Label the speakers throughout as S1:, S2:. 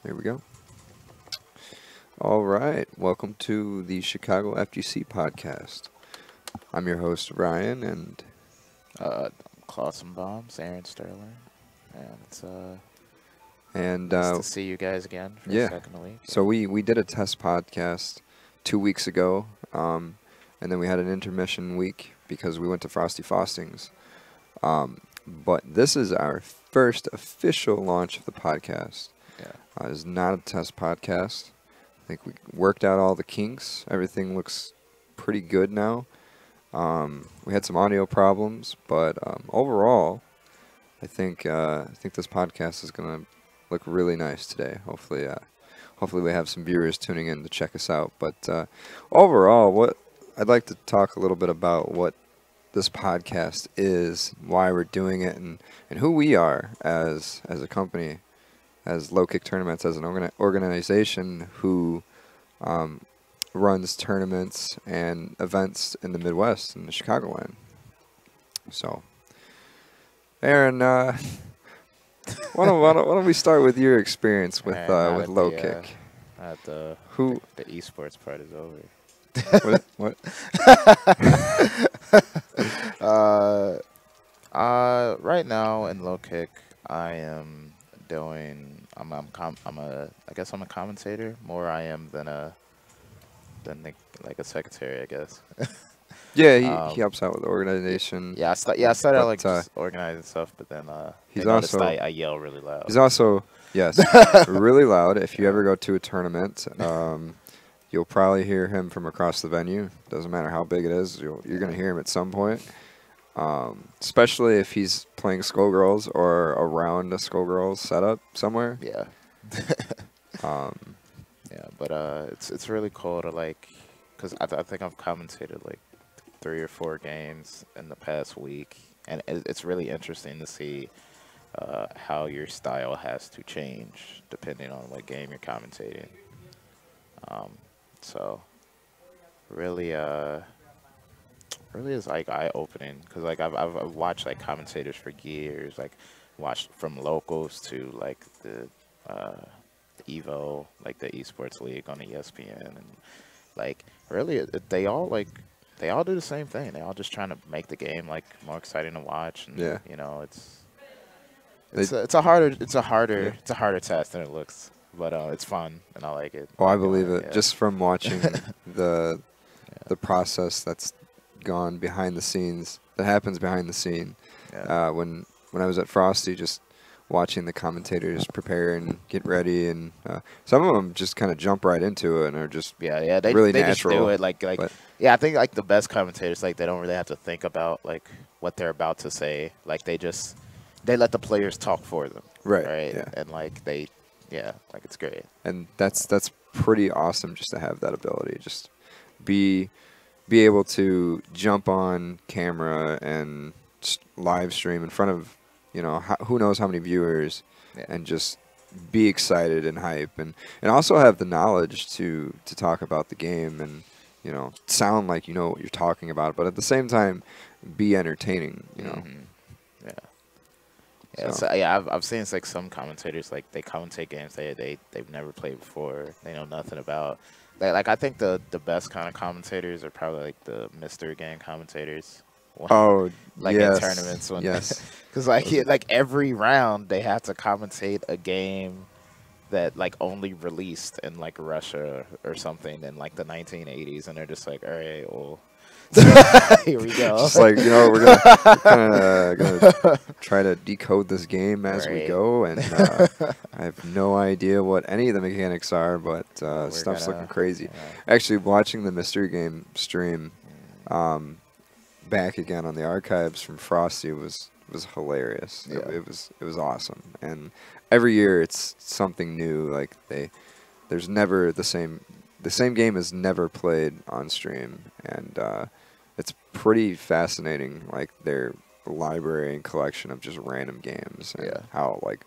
S1: There we go. All right. Welcome to the Chicago FGC Podcast. I'm your host, Ryan, and
S2: Clausen Bombs, Aaron Sterling, and it's
S1: and
S2: nice to see you guys again for the
S1: yeah.
S2: second week.
S1: So we did a test podcast 2 weeks ago, and then we had an intermission week because we went to Frosty Faustings. But this is our first official launch of the podcast.
S2: Yeah.
S1: It's not a test podcast. I think we worked out all the kinks. Everything looks pretty good now. We had some audio problems, but overall, I think this podcast is gonna look really nice today. Hopefully we have some viewers tuning in to check us out. But overall, what I'd like to talk a little bit about what this podcast is, why we're doing it, and who we are as a company, as Lowkick Tournaments, as an organization who runs tournaments and events in the Midwest and the Chicagoland. So, Aaron, why don't we start with your experience with Lowkick?
S2: The esports part is over.
S1: What?
S2: Right now in Lowkick, I am doing. I guess I'm a commentator. More I am than like a secretary, I guess.
S1: Yeah, he helps out with the organization.
S2: Yeah, I started out like just organizing stuff, but then
S1: he's
S2: I noticed
S1: also
S2: I yell really loud.
S1: He's also really loud. If you ever go to a tournament, you'll probably hear him from across the venue. Doesn't matter how big it is, you're going to hear him at some point. Especially if he's playing Skullgirls or around a Skullgirls setup somewhere.
S2: Yeah. Yeah, but it's really cool to because I think I've commentated like 3 or 4 games in the past week, and it's really interesting to see how your style has to change depending on what game you're commentating. So really is like eye-opening because like I've watched like commentators for years, like watched from locals to like the Evo, like the Esports League on ESPN, and like really they all do the same thing. They all just trying to make the game like more exciting to watch, and
S1: yeah,
S2: you know it's a harder test than it looks, but it's fun and I like it.
S1: Oh, I believe it.
S2: Yeah.
S1: Just from watching the process that's gone behind the scenes, that happens behind the scene.
S2: Yeah.
S1: When I was at Frosty, just watching the commentators prepare and get ready, and some of them just kind of jump right into it and are just
S2: they
S1: really
S2: they
S1: natural.
S2: just do it like yeah, I think like the best commentators, like they don't really have to think about like what they're about to say. Like they let the players talk for them.
S1: Right. Yeah.
S2: And like like it's great.
S1: And that's pretty awesome just to have that ability. Just be able to jump on camera and live stream in front of, who knows how many viewers, and just be excited and hype, and also have the knowledge to talk about the game and, sound like you know what you're talking about, but at the same time be entertaining,
S2: Mm-hmm. Yeah. So I've seen it's like some commentators, like they commentate games they've never played before. They know nothing about. Like I think the best kind of commentators are probably like the mystery game commentators.
S1: Oh,
S2: like
S1: yes.
S2: in tournaments when
S1: yes,
S2: because like every round they have to commentate a game that like only released in like Russia or something in like the 1980s, and they're just like, all right, well. Here we go.
S1: Just like, we're gonna try to decode this game as we go, and I have no idea what any of the mechanics are, but stuff's looking crazy.
S2: Yeah.
S1: Actually, watching the mystery game stream back again on the archives from Frosty was hilarious.
S2: Yeah.
S1: It was awesome, and every year it's something new. Like there's never the same game is never played on stream, and it's pretty fascinating, like their library and collection of just random games, and how like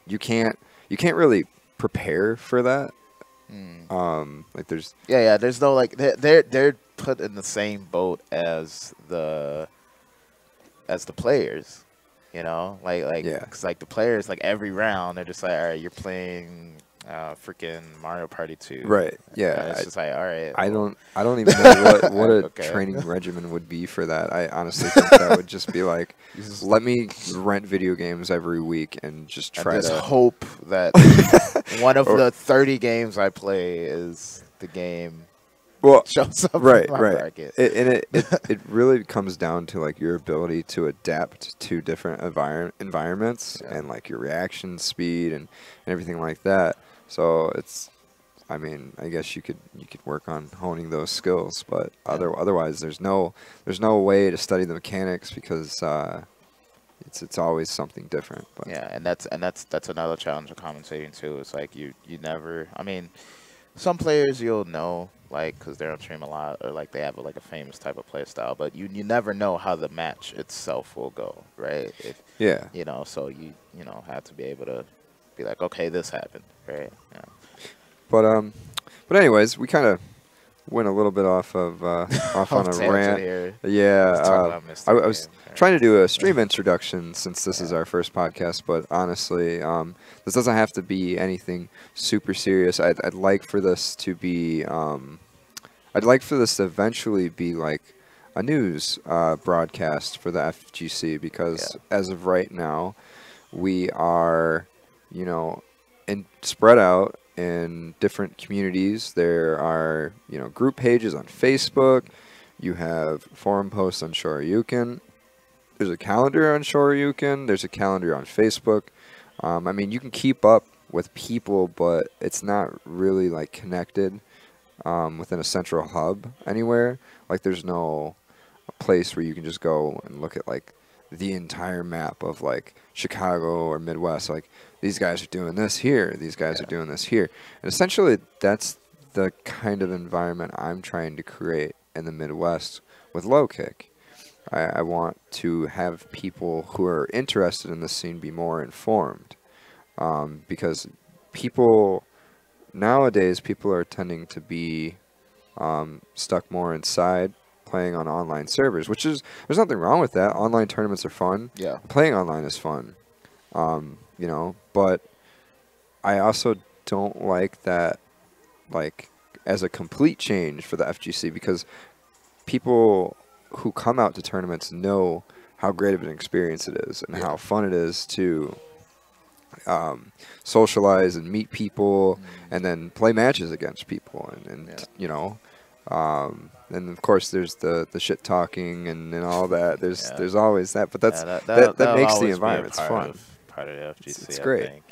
S1: you can't really prepare for that. Like there's
S2: there's no like they're put in the same boat as the players, cause like the players, like every round they're just like, all right, you're playing Freaking Mario Party 2.
S1: Right. Yeah.
S2: It's just like, all right.
S1: I
S2: well,
S1: don't even know what a
S2: Okay.
S1: training regimen would be for that. I honestly think that would just be like, let me rent video games every week and just try
S2: and just
S1: to
S2: hope that one of
S1: Or-
S2: the 30 games I play is the game
S1: well,
S2: shows up
S1: right,
S2: in my
S1: right.
S2: bracket.
S1: It really comes down to like your ability to adapt to different environments
S2: Yeah.
S1: and like your reaction speed and everything like that. So it's, I mean, I guess you could work on honing those skills, but otherwise there's no way to study the mechanics because it's always something different. But
S2: Yeah, and that's another challenge of commentating too. It's like you never. I mean, some players you'll know like because they're on stream a lot or like they have like a famous type of play style, but you never know how the match itself will go, right? If
S1: yeah.
S2: you know, so you have to be able to be like, okay, this happened, right? Yeah.
S1: But anyways, we kind of went a little bit off of off on a
S2: Tangent
S1: rant.
S2: here.
S1: Yeah,
S2: Let's talk about Mr.
S1: I was
S2: Game.
S1: trying to do a stream introduction since this is our first podcast, but honestly, this doesn't have to be anything super serious. I'd like for this to be, I'd like for this to eventually be like a news broadcast for the FGC because as of right now, we are, spread out in different communities. There are, group pages on Facebook. You have forum posts on Shoryuken. There's a calendar on Shoryuken. There's a calendar on Facebook. I mean, you can keep up with people, but it's not really like connected within a central hub anywhere. Like, there's no place where you can just go and look at like the entire map of like Chicago or Midwest. Like, these guys are doing this here. These guys are doing this here. And essentially, that's the kind of environment I'm trying to create in the Midwest with Lowkick. I want to have people who are interested in the scene be more informed, because nowadays people are tending to be stuck more inside playing on online servers, there's nothing wrong with that. Online tournaments are fun.
S2: Yeah.
S1: Playing online is fun. But I also don't like that, like, as a complete change for the FGC, because people who come out to tournaments know how great of an experience it is and how fun it is to socialize and meet people and then play matches against people and of course there's the shit talking and all that. There's always that, but that makes the environment fun.
S2: Part of the FGC,
S1: It's great.
S2: I think,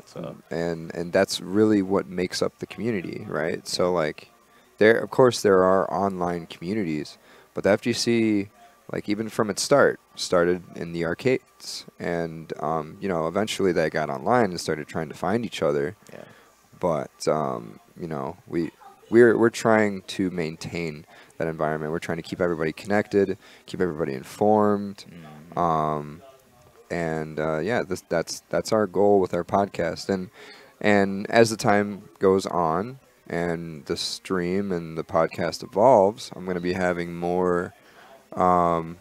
S2: So
S1: and that's really what makes up the community, right? So like, there are online communities, but the FGC, like, even from its started in the arcades, and eventually they got online and started trying to find each other.
S2: Yeah.
S1: But we're trying to maintain that environment. We're trying to keep everybody connected, keep everybody informed. That's our goal with our podcast. And as the time goes on and the stream and the podcast evolves, I'm going to be having more. We're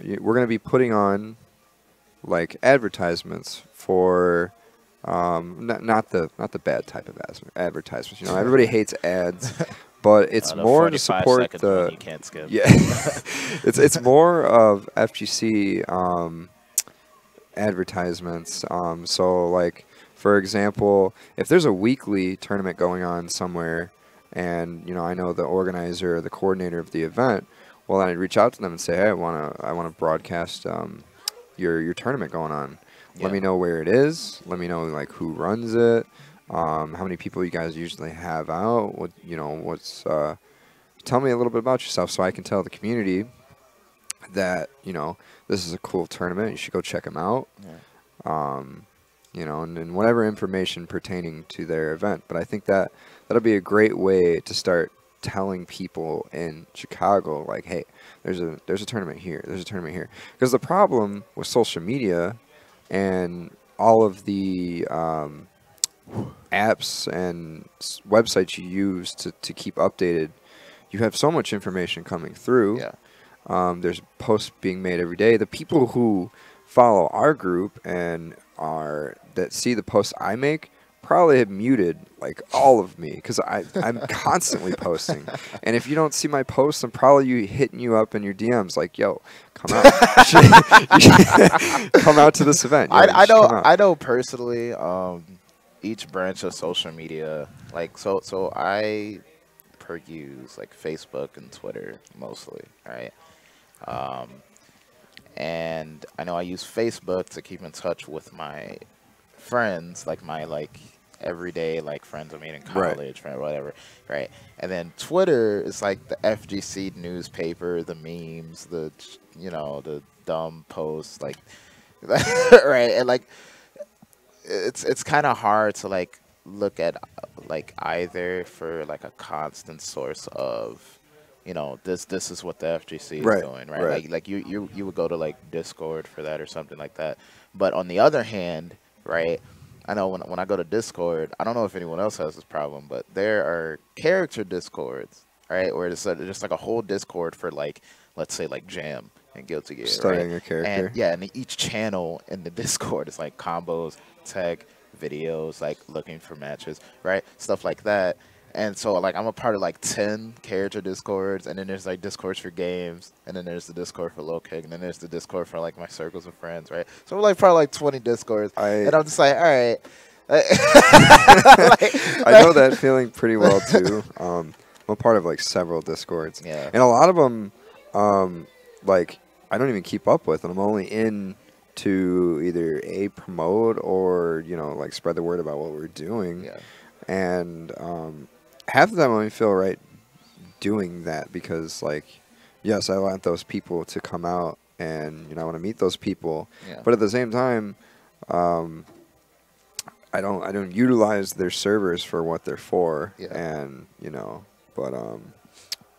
S1: going to be putting on like advertisements for not the bad type of advertisements. Everybody hates ads. But it's more to support the.
S2: You can't skip.
S1: Yeah, it's more of FGC advertisements. So like, for example, if there's a weekly tournament going on somewhere, and I know the organizer or the coordinator of the event, well, then I'd reach out to them and say, hey, I want to broadcast your tournament going on.
S2: Yeah.
S1: Let me know where it is. Let me know like who runs it. How many people you guys usually have out? Tell me a little bit about yourself so I can tell the community that, this is a cool tournament. You should go check them out.
S2: Yeah.
S1: And whatever information pertaining to their event. But I think that'll be a great way to start telling people in Chicago, like, hey, there's a tournament here. There's a tournament here. Because the problem with social media and all of the apps and websites you use to keep updated, you have so much information coming through.
S2: Yeah.
S1: There's posts being made every day. The people who follow our group and that see the posts I make probably have muted like all of me because I'm constantly posting. And if you don't see my posts, I'm probably hitting you up in your DMs like, yo, come out. Come out to this event. Yo,
S2: I know personally, each branch of social media, like, so I use like Facebook and Twitter mostly, right? And I know I use Facebook to keep in touch with my friends, like my everyday friends I made in college, right, whatever, right? And then Twitter is like the FGC newspaper, the memes, the the dumb posts, right? And it's kind of hard to look at either for a constant source of this is what the FGC is doing, right? You would go to Discord for that or something like that. But on the other hand, right, I know when I go to Discord, I don't know if anyone else has this problem, but there are character Discords, right, where it's just a whole Discord for let's say Jam and Guilty Gear,
S1: starting a character,
S2: and each channel in the Discord is combos, tech, videos, looking for matches, right, stuff like that. And so I'm a part of 10 character Discords, and then there's Discords for games, and then there's the Discord for Lowkick, and then there's the Discord for my circles of friends, right? So we're probably 20 Discords, and I'm just all right.
S1: I know that feeling pretty well too. I'm a part of several Discords, and a lot of them, I don't even keep up with, and I'm only in to either promote or spread the word about what we're doing, and half the time I don't even feel right doing that because yes, I want those people to come out and I want to meet those people, but at the same time, I don't utilize their servers for what they're for, and but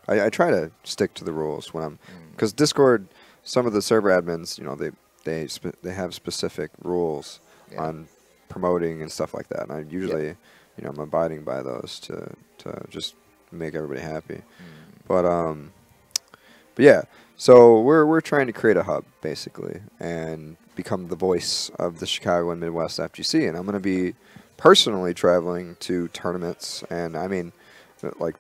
S1: I try to stick to the rules when I'm because Discord, some of the server admins, they have specific rules on promoting and stuff like that, and I usually I'm abiding by those to just make everybody happy. But yeah, so we're trying to create a hub basically and become the voice of the Chicago and Midwest FGC, and I'm going to be personally traveling to tournaments, and I mean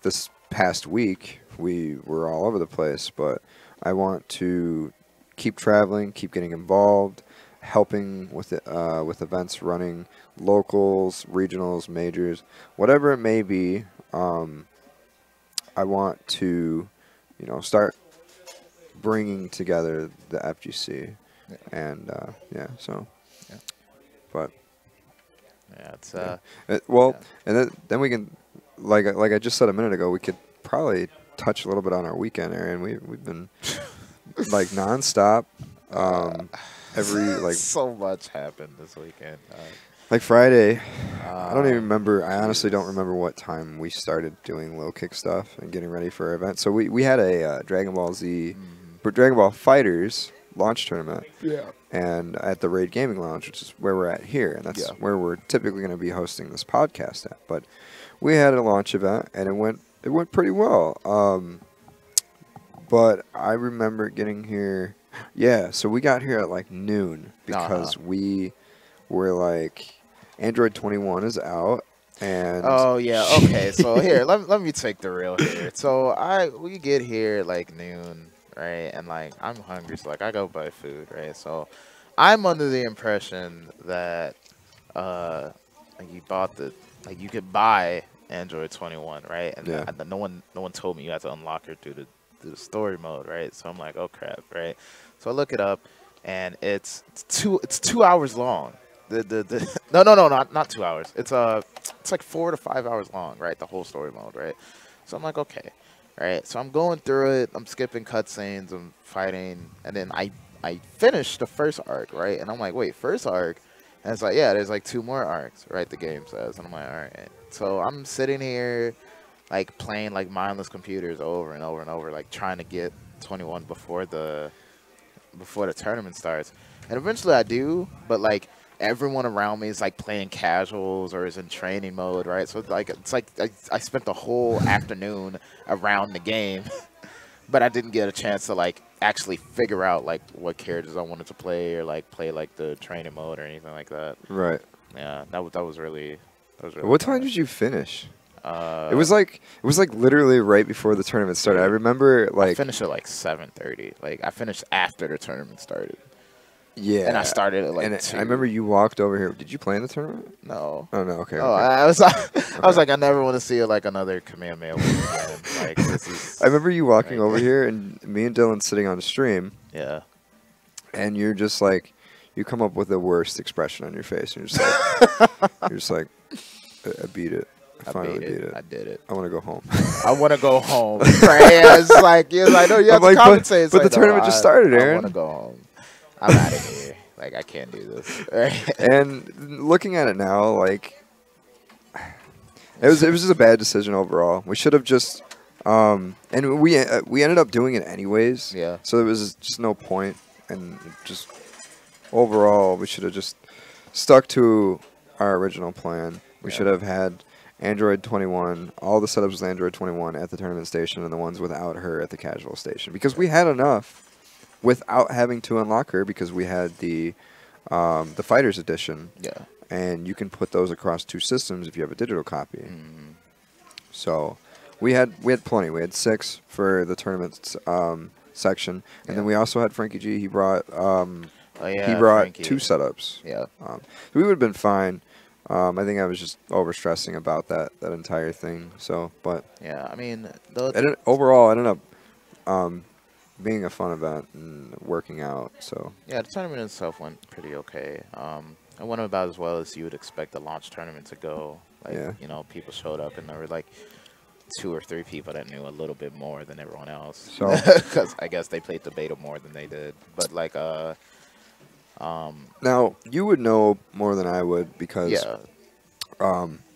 S1: this past week we were all over the place, but I want to keep traveling, keep getting involved, helping with events, running locals, regionals, majors, whatever it may be. I want to, start bringing together the FGC, and but
S2: it's
S1: and then we can, like I just said a minute ago, we could probably touch a little bit on our weekend, Aaron. We've been nonstop. Every
S2: so much happened this weekend.
S1: Friday, I don't even remember. I honestly don't remember what time we started doing Lowkick stuff and getting ready for our event. So we had a Dragon Ball Z, Dragon Ball Fighters launch tournament. And at the Raid Gaming Lounge, which is where we're at here, and that's where we're typically going to be hosting this podcast at. But we had a launch event, and it went pretty well. But I remember getting here. Yeah, so we got here at noon because we were Android 21 is out, and
S2: okay. So here, let me take the real here. So we get here noon, right? And I'm hungry, so I go buy food, right? So I'm under the impression that you bought you could buy Android 21, right? And no one told me you had to unlock it through the story mode, right? So I'm like, oh crap, right? So I look it up, and it's 2 hours long. No, not 2 hours. It's 4 to 5 hours long, right? The whole story mode, right? So I'm like, okay, right? So I'm going through it. I'm skipping cutscenes. I'm fighting, and then I finished the first arc, right? And I'm like, wait, first arc? And it's there's 2 more arcs, right? The game says, and I'm like, all right. So I'm sitting here, playing mindless computers over and over and over, trying to get 21 before the tournament starts. And eventually I do, but everyone around me is playing casuals or is in training mode, right? So I spent the whole afternoon around the game, but I didn't get a chance to actually figure out what characters I wanted to play or play the training mode or anything like that.
S1: Right.
S2: Yeah, that was really It was really
S1: What time
S2: fun.
S1: did you finish? It was like literally right before the tournament started. I remember
S2: I
S1: like
S2: finished at like 7:30. Like I finished after the tournament started.
S1: yeah,
S2: And I started at like
S1: and
S2: 2.
S1: I remember you walked over here. Did you play in the tournament?
S2: No.
S1: Oh no, okay.
S2: Oh,
S1: okay.
S2: I was I was like, I never want to see like another Kamehameha win again. Like this is.
S1: I remember you walking
S2: like-
S1: over here and me and Dylan sitting on the stream,
S2: Yeah.
S1: and you're just like, you come up with the worst expression on your face, and you're just like, I beat it. I finally beat it.
S2: I did it.
S1: I want to go home.
S2: I want to go home. Right? Yeah, it's like, yeah, I know you have
S1: I'm
S2: to
S1: like,
S2: compensate. It's
S1: but
S2: like,
S1: the tournament just started,
S2: I
S1: Aaron.
S2: want to go home. I'm out of here. Like, I can't do this. Right?
S1: And looking at it now, like, it was just a bad decision overall. We should have just, and we ended up doing it anyways.
S2: Yeah.
S1: So there was just no point, and just overall, we should have just stuck to our original plan. We should have had Android 21, all the setups with Android 21 at the tournament station, and the ones without her at the casual station, because we had enough without having to unlock her, because we had the Fighters Edition.
S2: Yeah.
S1: And you can put those across 2 systems if you have a digital copy.
S2: Mm.
S1: So we had plenty. We had 6 for the tournament section, and then we also had Frankie G. He brought
S2: Frankie.
S1: 2 setups.
S2: Yeah.
S1: So we would have been fine. I think I was just over stressing about that entire thing. So, but
S2: Yeah. I mean,
S1: overall, it ended up being a fun event and working out. So
S2: yeah, the tournament itself went pretty okay. It went about as well as you would expect a launch tournament to go. Like,
S1: Yeah.
S2: you know, people showed up and there were like 2 or 3 people that knew a little bit more than everyone else.
S1: So
S2: because I guess they played the beta more than they did. But like,
S1: now you would know more than I would, because
S2: yeah,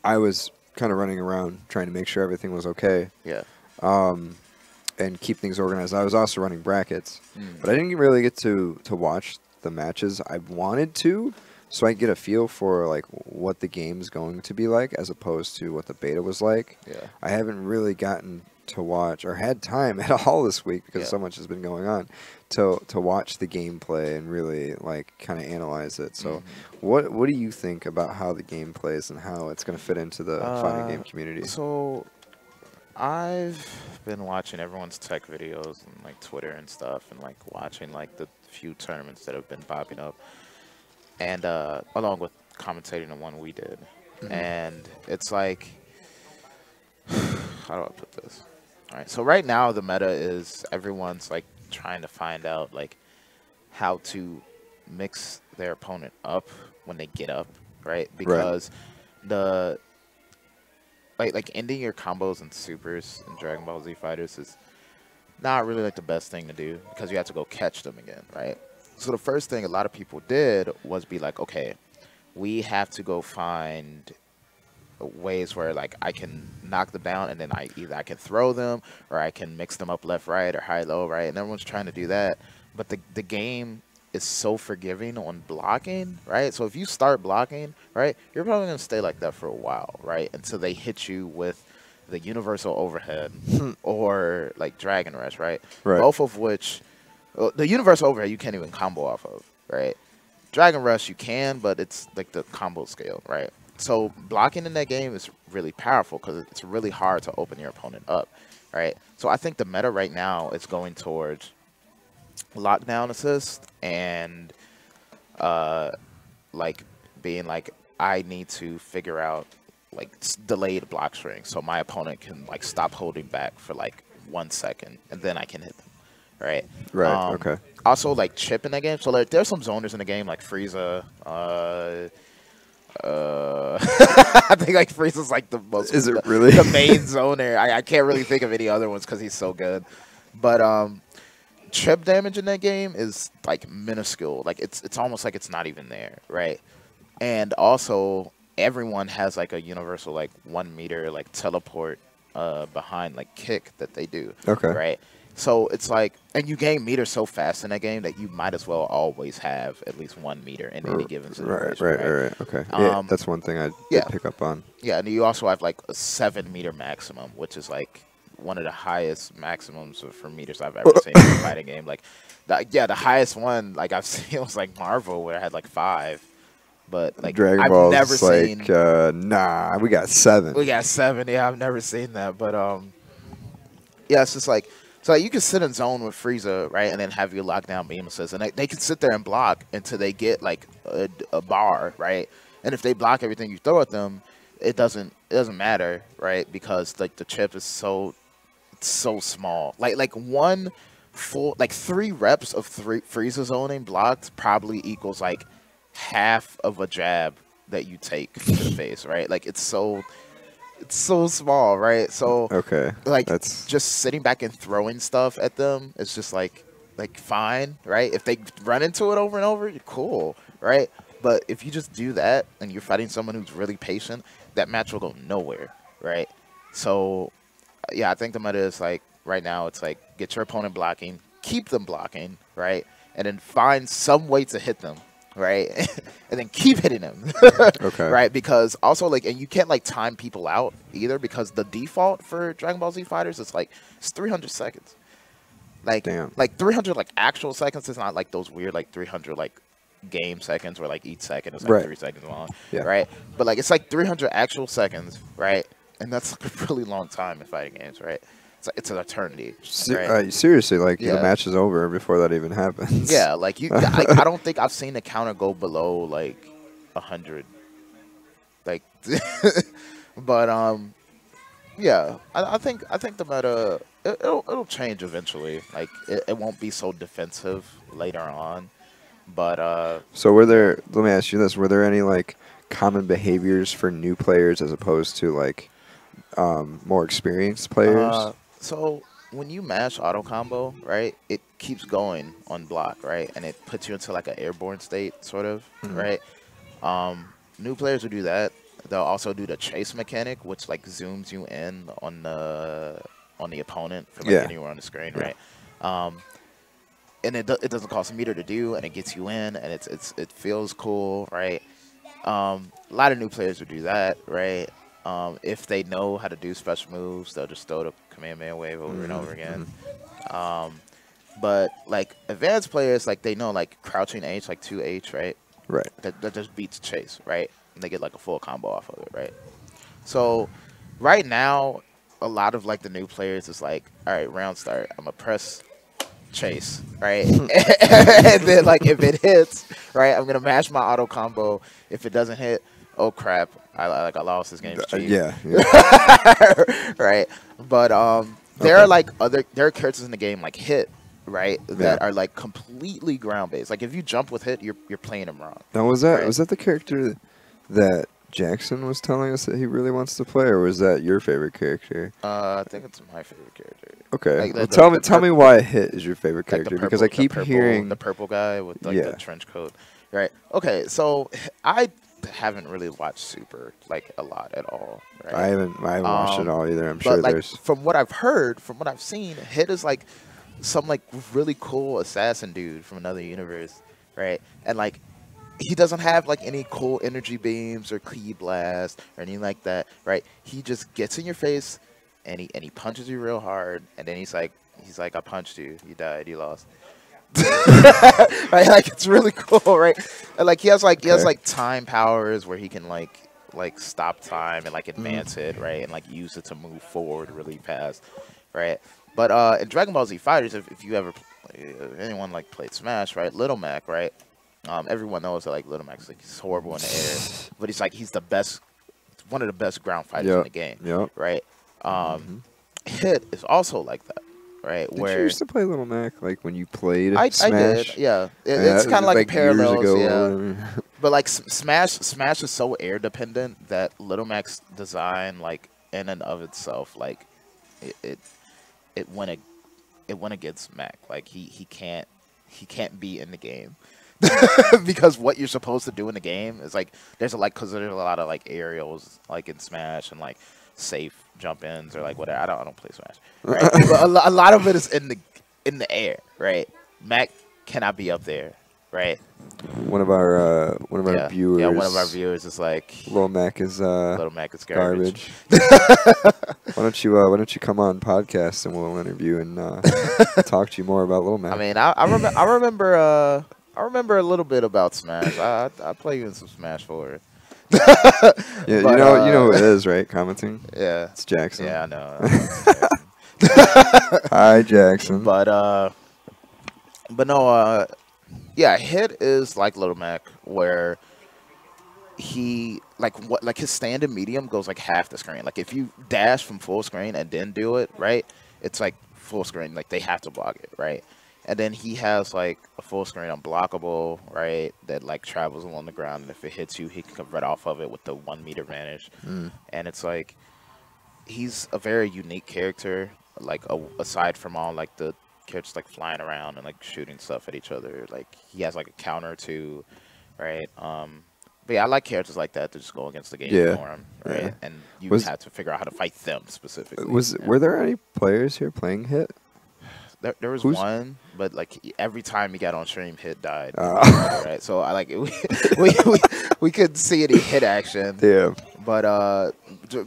S1: I was kind of running around trying to make sure everything was okay.
S2: yeah,
S1: And keep things organized. I was also running brackets, but I didn't really get to watch the matches. I wanted to, so I get a feel for like what the game's going to be like, as opposed to what the beta was like.
S2: yeah.
S1: I haven't really gotten to watch or had time at all this week, because so much has been going on, to watch the gameplay and really like kind of analyze it. So what do you think about how the game plays and how it's going to fit into the fighting game community?
S2: So I've been watching everyone's tech videos and like Twitter and stuff, and like watching like the few tournaments that have been popping up, and along with commentating the one we did. And it's like, how do I put this? All right, so right now the meta is everyone's like trying to find out like how to mix their opponent up when they get up, right? Because the like ending your combos and supers in Dragon Ball Z Fighters is not really like the best thing to do, because you have to go catch them again, right? So the first thing a lot of people did was be like, okay, we have to go find ways where like I can knock them down, and then I can throw them, or I can mix them up left, right, or high, low, right, and everyone's trying to do that. But the game is so forgiving on blocking, right? So if you start blocking, right, you're probably going to stay like that for a while, right, until they hit you with the universal overhead or like Dragon Rush, right? Both of which, well, the universal overhead you can't even combo off of, right? Dragon Rush you can, but it's like the combo scale, right? So blocking in that game is really powerful, because it's really hard to open your opponent up, right? So I think the meta right now is going towards lockdown assist and like being like, I need to figure out like delayed block string, so my opponent can like stop holding back for like 1 second, and then I can hit them, right?
S1: Okay.
S2: Also like chip in that game. So like there's some zoners in the game like Frieza. I think like Frieza's like the most.
S1: Is it really
S2: the main zoner? I can't really think of any other ones because he's so good. But chip damage in that game is like minuscule. Like it's almost like it's not even there, right? And also everyone has like a universal like 1 meter like teleport behind like kick that they do.
S1: Okay.
S2: Right. So it's like, and you gain meters so fast in that game that you might as well always have at least 1 meter in any given situation.
S1: Right. Okay. Yeah, that's one thing I did pick up on.
S2: Yeah, and you also have like a 7 meter maximum, which is like one of the highest maximums for meters I've ever seen in a fighting game. Like, the highest one like I've seen was like Marvel, where I had like 5. But like
S1: Dragon
S2: I've
S1: Ball's
S2: never seen.
S1: Nah, we got 7.
S2: We got 7. Yeah, I've never seen that. But yeah, it's just like so like, you can sit in zone with Frieza, right, and then have your lockdown beam assist, and they can sit there and block until they get like a bar, right? And if they block everything you throw at them, it doesn't matter, right? Because like the chip is so small. Like one full like 3 reps of Frieza zoning blocked probably equals like half of a jab that you take to the face, right? Like it's so small, right? So
S1: Okay,
S2: like
S1: that's
S2: just sitting back and throwing stuff at them is just like fine, right? If they run into it over and over, you're cool, right? But if you just do that and you're fighting someone who's really patient, that match will go nowhere, right? So yeah, I think the meta is like right now it's like get your opponent blocking, keep them blocking, right? And then find some way to hit them, right? And then keep hitting them.
S1: okay.
S2: Right? Because also like and you can't like time people out either because the default for Dragon Ball Z fighters is like it's 300 seconds. Like
S1: Damn.
S2: like 300 like actual seconds is not like those weird like 300 like game seconds where like each second is like
S1: Right.
S2: 3 seconds long.
S1: Yeah.
S2: Right? But like it's like 300 actual seconds, right? And that's like a really long time in fighting games, right? It's an eternity. Right?
S1: Seriously, like
S2: Yeah.
S1: the match is over before that even happens.
S2: Yeah, like you. I don't think I've seen the counter go below like 100. Like, but yeah, I think the meta it'll change eventually. Like it won't be so defensive later on, but
S1: So were there? Let me ask you this: were there any like common behaviors for new players as opposed to like more experienced players?
S2: So when you mash auto combo, right, it keeps going on block, right, and it puts you into like an airborne state, sort of, right. New players will do that. They'll also do the chase mechanic, which like zooms you in on the opponent from like, anywhere on the screen, right. And it doesn't cost a meter to do, and it gets you in, and it feels cool, right. A lot of new players will do that, right. If they know how to do special moves, they'll just throw the Kamehameha wave over and over again. But like advanced players, like they know like crouching H, like 2H, right?
S1: Right.
S2: That just beats chase, right? And they get like a full combo off of it, right? So right now, a lot of like the new players is like, all right, round start, I'm gonna press chase, right? And then like if it hits, right, I'm gonna mash my auto combo. If it doesn't hit, oh crap, I lost this game.
S1: Yeah.
S2: Right. But there are like there are characters in the game like Hit, right, that are like completely ground based. Like if you jump with Hit, you're playing him wrong.
S1: Now was that the character that Jackson was telling us that he really wants to play, or was that your favorite character?
S2: I think it's my favorite character.
S1: Okay,
S2: Like
S1: well, tell me why Hit is your favorite character, because I keep hearing
S2: the purple guy with like the trench coat, right? Okay, so I haven't really watched Super like a lot at all. Right?
S1: I haven't watched it all either. I'm
S2: But
S1: sure
S2: like
S1: there's
S2: from what I've heard, from what I've seen, Hit is like some like really cool assassin dude from another universe, right? And like he doesn't have like any cool energy beams or ki blast or anything like that, right? He just gets in your face and he punches you real hard, and then he's like I punched you, you died, you lost. Right, like it's really cool, right? And like he has like time powers where he can like stop time and like advance it, right, and like use it to move forward really fast, right? But in Dragon Ball Z Fighters, if you ever anyone like played Smash, right, Little Mac, right, everyone knows that like Little Mac's like he's horrible in the air, but he's the best, one of the best ground fighters in the game, right? Hit is also like that. Right,
S1: Did you used to play Little Mac like when you played Smash?
S2: I did, yeah. It's kind of like parallels, yeah. But like Smash is so air dependent that Little Mac's design, like in and of itself, like it went against Mac. Like he can't be in the game because what you're supposed to do in the game is like there's a lot of like aerials like in Smash and like safe jump ins or like whatever. I don't play Smash, right? But a lot of it is in the air, right? Mac cannot be up there, right?
S1: One of our viewers.
S2: Yeah, one of our viewers is like
S1: Little Mac is
S2: garbage.
S1: Why don't you come on podcast and we'll interview and talk to you more about Little Mac?
S2: I mean, I remember I remember a little bit about Smash. I play you in some Smash 4.
S1: Yeah,
S2: But,
S1: you know who it is, right? Commenting.
S2: Yeah.
S1: It's Jackson.
S2: Yeah, I know. It's Jackson.
S1: Hi, Jackson.
S2: But no, yeah, Hit is like Little Mac, where he like his standard medium goes like half the screen. Like if you dash from full screen and then do it, right? It's like full screen. Like they have to block it, right? And then he has like a full screen unblockable, right? That like travels along the ground, and if it hits you, he can come right off of it with the 1 meter advantage. And it's like he's a very unique character. Like aside from all like the characters like flying around and like shooting stuff at each other, like he has like a counter too, right? But yeah, I like characters like that to just go against the game norm, right?
S1: Yeah.
S2: And you have to figure out how to fight them specifically.
S1: Were there any players here playing Hit?
S2: There was one, but like every time he got on stream, Hit died. Right? So I like we could see it in Hit action.
S1: Yeah.
S2: But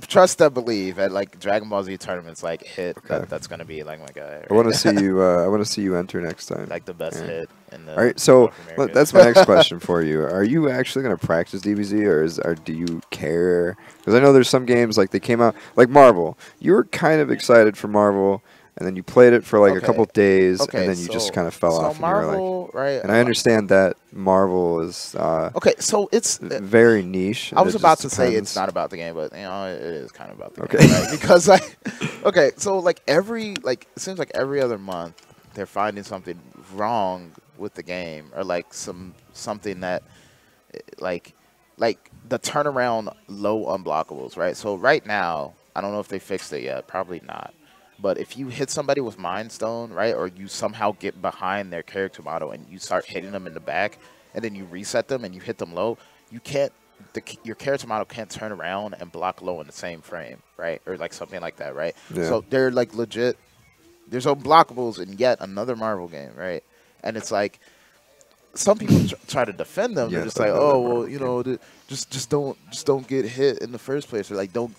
S2: trust and believe at like Dragon Ball Z tournaments, like Hit, that's gonna be like my guy. Right?
S1: I want to see you. I want to see you enter next time.
S2: Like the best Hit in the.
S1: All right, so
S2: North America.
S1: that's my next question for you. Are you actually going to practice DBZ, or do you care? Because I know there's some games like they came out like Marvel. You were kind of excited for Marvel, and then you played it for like a couple days, and then you just kind of fell off.
S2: Marvel,
S1: and you were like,
S2: right?
S1: And I understand that Marvel is
S2: okay. So it's
S1: very niche.
S2: I was about to say it's not about the game, but you know it is kind of about the game, right? Because like, okay, so like it seems like every other month they're finding something wrong with the game, or like something that like the turnaround low unblockables, right? So right now, I don't know if they fixed it yet, probably not. But if you hit somebody with Mind Stone, right, or you somehow get behind their character model and you start hitting them in the back, and then you reset them and you hit them low, you can't. Your character model can't turn around and block low in the same frame, right, or like something like that, right?
S1: Yeah.
S2: So they're like legit. There's unblockables in yet another Marvel game, right? And it's like some people try to defend them. They're just like, oh well, you know, just don't get hit in the first place, or like don't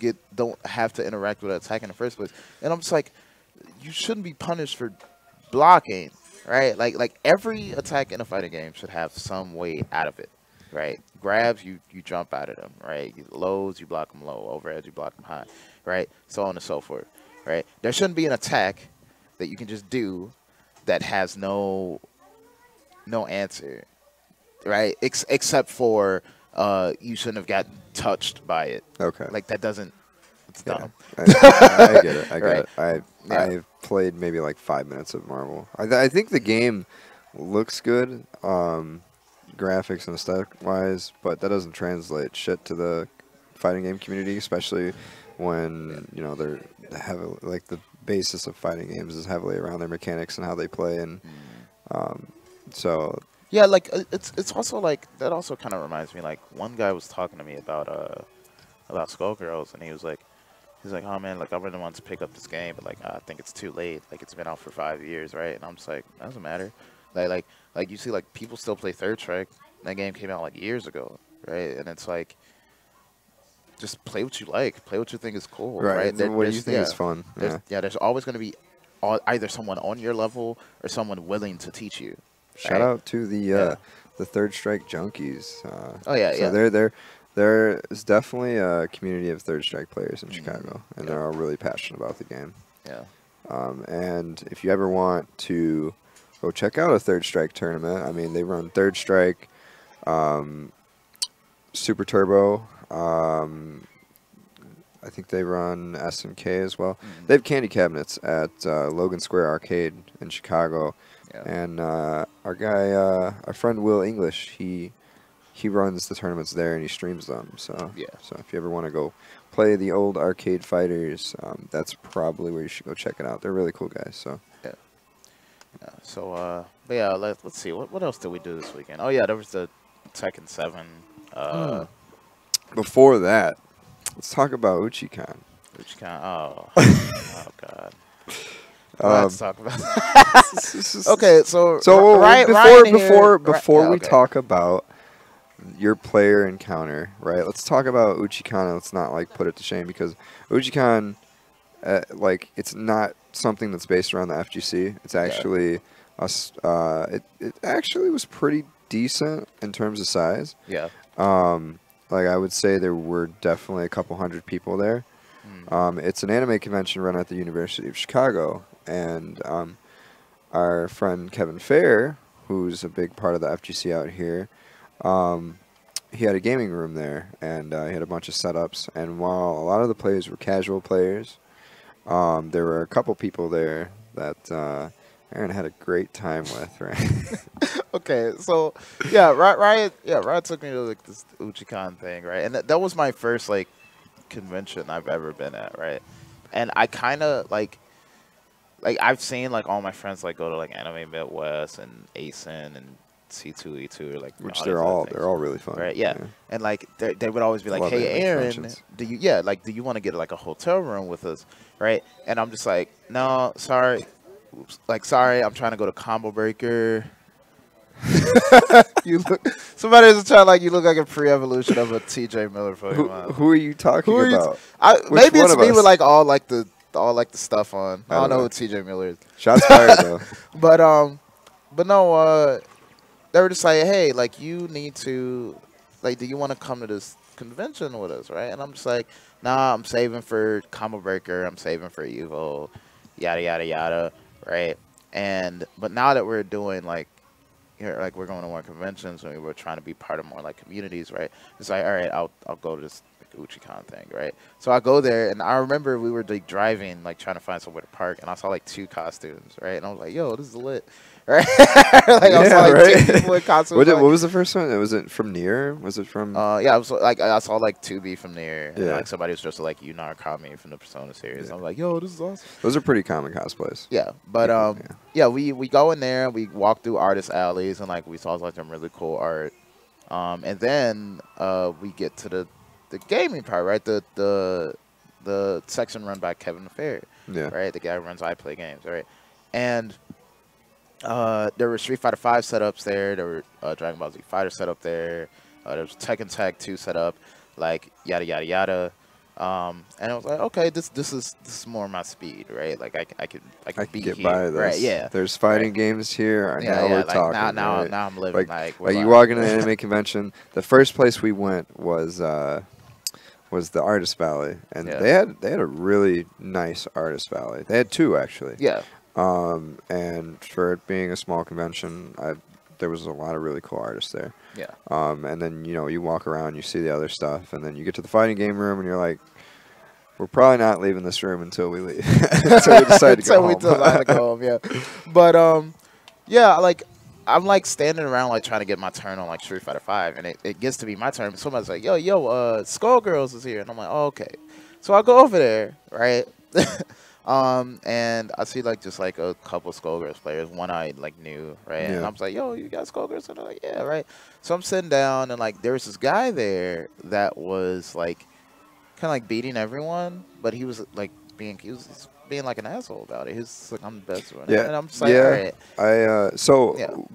S2: have to interact with an attack in the first place. And I'm just like, you shouldn't be punished for blocking, right? Like every attack in a fighting game should have some way out of it, right? Grabs, you jump out of them, right? Lows, you block them low. Overheads, you block them high, right? So on and so forth, right? There shouldn't be an attack that you can just do that has no answer, right? Except for you shouldn't have gotten touched by it.
S1: Okay.
S2: Like that doesn't. It's dumb.
S1: I get it. I get
S2: Right.
S1: it. I've played maybe like 5 minutes of Marvel. I think the game looks good, graphics and aesthetic wise, but that doesn't translate shit to the fighting game community, especially when they're heavily like the basis of fighting games is heavily around their mechanics and how they play, and so
S2: yeah, like it's also like that. Also kind of reminds me, like one guy was talking to me about Skullgirls, and he was like, oh man, like I really want to pick up this game, but like I think it's too late. Like it's been out for 5 years, right? And I'm just like, that doesn't matter. Like you see, like people still play Third Strike. That game came out like years ago, right? And it's like, just play what you like, play what you think is cool, right?
S1: What do you think is fun?
S2: There's always going to be either someone on your level or someone willing to teach you.
S1: Shout out to the Third Strike junkies.
S2: So
S1: there is definitely a community of Third Strike players in Chicago, and they're all really passionate about the game.
S2: Yeah.
S1: And if you ever want to go check out a Third Strike tournament, I mean, they run Third Strike, Super Turbo. I think they run SNK as well. They have candy cabinets at Logan Square Arcade in Chicago. Yeah. And our friend Will English, he runs the tournaments there and he streams them. So so if you ever want to go play the old arcade fighters, that's probably where you should go check it out. They're really cool guys. So
S2: So but yeah, let's see what else did we do this weekend? Oh yeah, there was the Tekken 7.
S1: Before that, let's talk about Uchicon.
S2: Oh God. Let's talk about that. Okay, so
S1: before we talk about your player encounter, right? Let's talk about Uchicon, and let's not like put it to shame, because Uchicon, like it's not something that's based around the FGC. It's actually it actually was pretty decent in terms of size.
S2: Yeah.
S1: Like I would say there were definitely a couple hundred people there. It's an anime convention run at the University of Chicago, and our friend Kevin Fair, who's a big part of the FGC out here, he had a gaming room there, and he had a bunch of setups. And while a lot of the players were casual players, there were a couple people there that Aaron had a great time with, right?
S2: Okay, so yeah, Riot took me to like this Uchicon thing, right? And that was my first like convention I've ever been at, right? And I kind of like I've seen like all my friends like go to like Anime Midwest and ASIN and C2E2 or like
S1: Which they're all really fun,
S2: right? Yeah, and like they would always be like, "Hey, Aaron, do you want to get like a hotel room with us, right?" And I'm just like, "No, sorry, sorry, I'm trying to go to Combo Breaker." Somebody's trying like you look like a pre-evolution of a TJ Miller Pokemon.
S1: Who are you talking about?
S2: Maybe it's me with like all the stuff on. I don't know who TJ Miller is.
S1: Shots fired though.
S2: But no, they were just like, hey, like you need to, like, do you want to come to this convention with us, right? And I'm just like, nah, I'm saving for Combo Breaker, I'm saving for Evo, yada yada yada, right? But now that we're doing like we're going to more conventions and we're trying to be part of more like communities, right? It's like, all right, I'll go to this like, Uchicon thing, right? So I go there, and I remember we were like driving, like trying to find somewhere to park, and I saw like 2 costumes, right? And I was like, yo, this is lit, right? Like I saw like 2 people in costumes.
S1: What was the first one? Was it from Nier? Was it from?
S2: Yeah, it was like I saw like 2B from Nier, and
S1: Yeah.
S2: like somebody was just like Yunar Kami from the Persona series. Yeah. I'm like, yo, this is awesome.
S1: Those are pretty common cosplays.
S2: Yeah, but we go in there, we walk through artist alleys, and like we saw like some really cool art, and then we get to the gaming part, right? The section run by Kevin Fair,
S1: Yeah.
S2: right? The guy who runs I Play Games, right? And there were Street Fighter V setups there. There were Dragon Ball Z Fighter set up there. There was Tekken Tag 2 set up, like yada yada yada. And I was like, okay, this is more my speed, right? Like I could be
S1: get
S2: here,
S1: by this.
S2: right? Yeah.
S1: There's fighting games here. Now we're
S2: like,
S1: talking.
S2: Now
S1: right?
S2: I'm living like
S1: you walk into an anime convention. The first place we went was the Artist Valley, and they had a really nice Artist Valley. They had 2 actually.
S2: Yeah.
S1: And for it being a small convention, there was a lot of really cool artists there.
S2: Yeah.
S1: And then you walk around, you see the other stuff, and then you get to the fighting game room, and you're like, we're probably not leaving this room until we leave. Until we decide to go home.
S2: Until we decide to go home, yeah. But yeah, like I'm like standing around like trying to get my turn on like Street Fighter V, and it gets to be my turn. Somebody's like, yo, Skullgirls is here, and I'm like, oh, okay. So I go over there, right? And I see like just like a couple Skullgirls players, one I like knew, right?
S1: Yeah.
S2: And I'm like, yo, you got Skullgirls? And they're like, yeah, right. So I'm sitting down, and like there was this guy there that was like kind of like beating everyone, but he was like being like an asshole about it. He was like, I'm the best one.
S1: Yeah.
S2: And I'm just like, all right.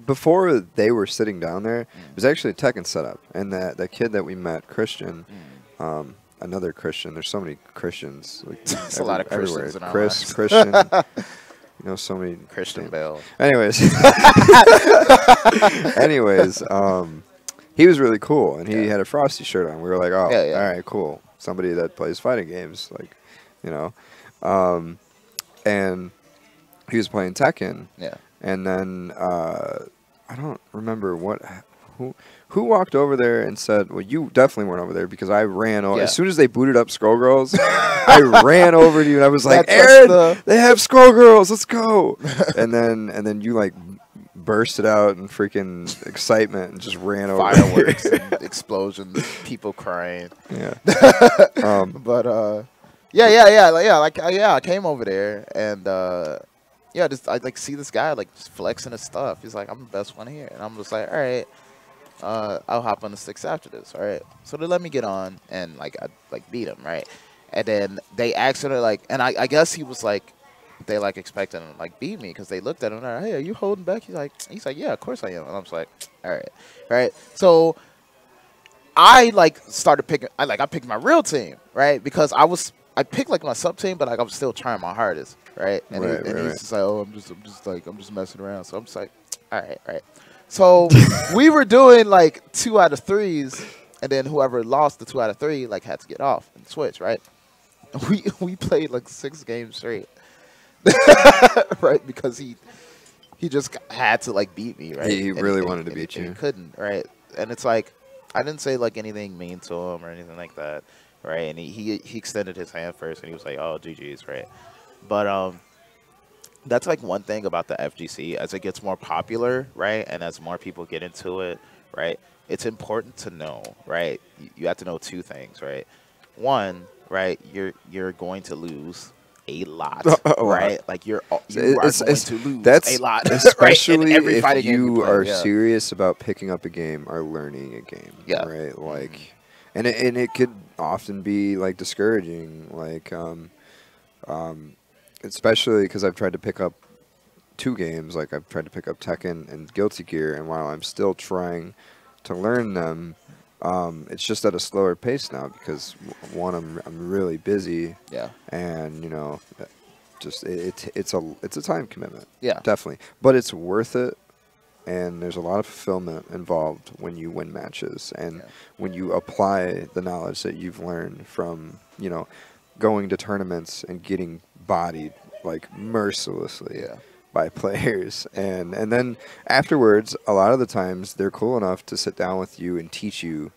S1: Before they were sitting down there, it was actually a Tekken setup, and that kid that we met, Christian, another Christian. There's so many Christians. Like,
S2: There's a lot of Christians in our lives.
S1: Christian. So many.
S2: Christian Bale.
S1: Anyways, he was really cool, and he had a Frosty shirt on. We were like, oh, all right, cool. Somebody that plays fighting games, like, and he was playing Tekken.
S2: Yeah.
S1: And then I don't remember who walked over there and said, well, you definitely weren't over there, because I ran over. As soon as they booted up Skullgirls, I ran over to you, and I was like, Aaron, they have Skullgirls, let's go. and then you like bursted out in freaking excitement and just ran over.
S2: Fireworks and explosions, people crying.
S1: Yeah.
S2: But I came over there, and I like see this guy like just flexing his stuff. He's like, I'm the best one here, and I'm just like, all right, I'll hop on the 6 after this. All right, so they let me get on, and like I like beat him, right, and then they accidentally like, and I guess he was like, they like expected him to like beat me, because they looked at him and they're like, hey, are you holding back? He's like, yeah, of course I am. And I'm just like, all right. So I like started picking. I picked my real team, right, because I picked like my sub team, but like I was still trying my hardest, right? And he's just like, oh, I'm just messing around. So I'm just like, all right. So we were doing like 2 out of 3s, and then whoever lost the 2 out of 3 like had to get off and switch, right? We played like 6 games straight, right? Because he just had to like beat me, right?
S1: He really wanted to beat you.
S2: He couldn't, right? And it's like I didn't say like anything mean to him or anything like that, right? And he extended his hand first, and he was like, "Oh, GG's," right? But that's like one thing about the FGC as it gets more popular, right? And as more people get into it, right? It's important to know, right? You have to know 2 things, right? One, right? You're going to lose a lot, right? Like you are going to lose a lot,
S1: especially
S2: right?
S1: if you are serious about picking up a game or learning a game, right? Like, and it could often be like discouraging, like especially because I've tried to pick up 2 games, like I've tried to pick up Tekken and Guilty Gear, and while I'm still trying to learn them, it's just at a slower pace now because one, I'm really busy, and you know, just it's a time commitment, definitely, but it's worth it, and there's a lot of fulfillment involved when you win matches and when you apply the knowledge that you've learned from, you know, going to tournaments and getting bodied like mercilessly by players, and then afterwards, a lot of the times they're cool enough to sit down with you and teach you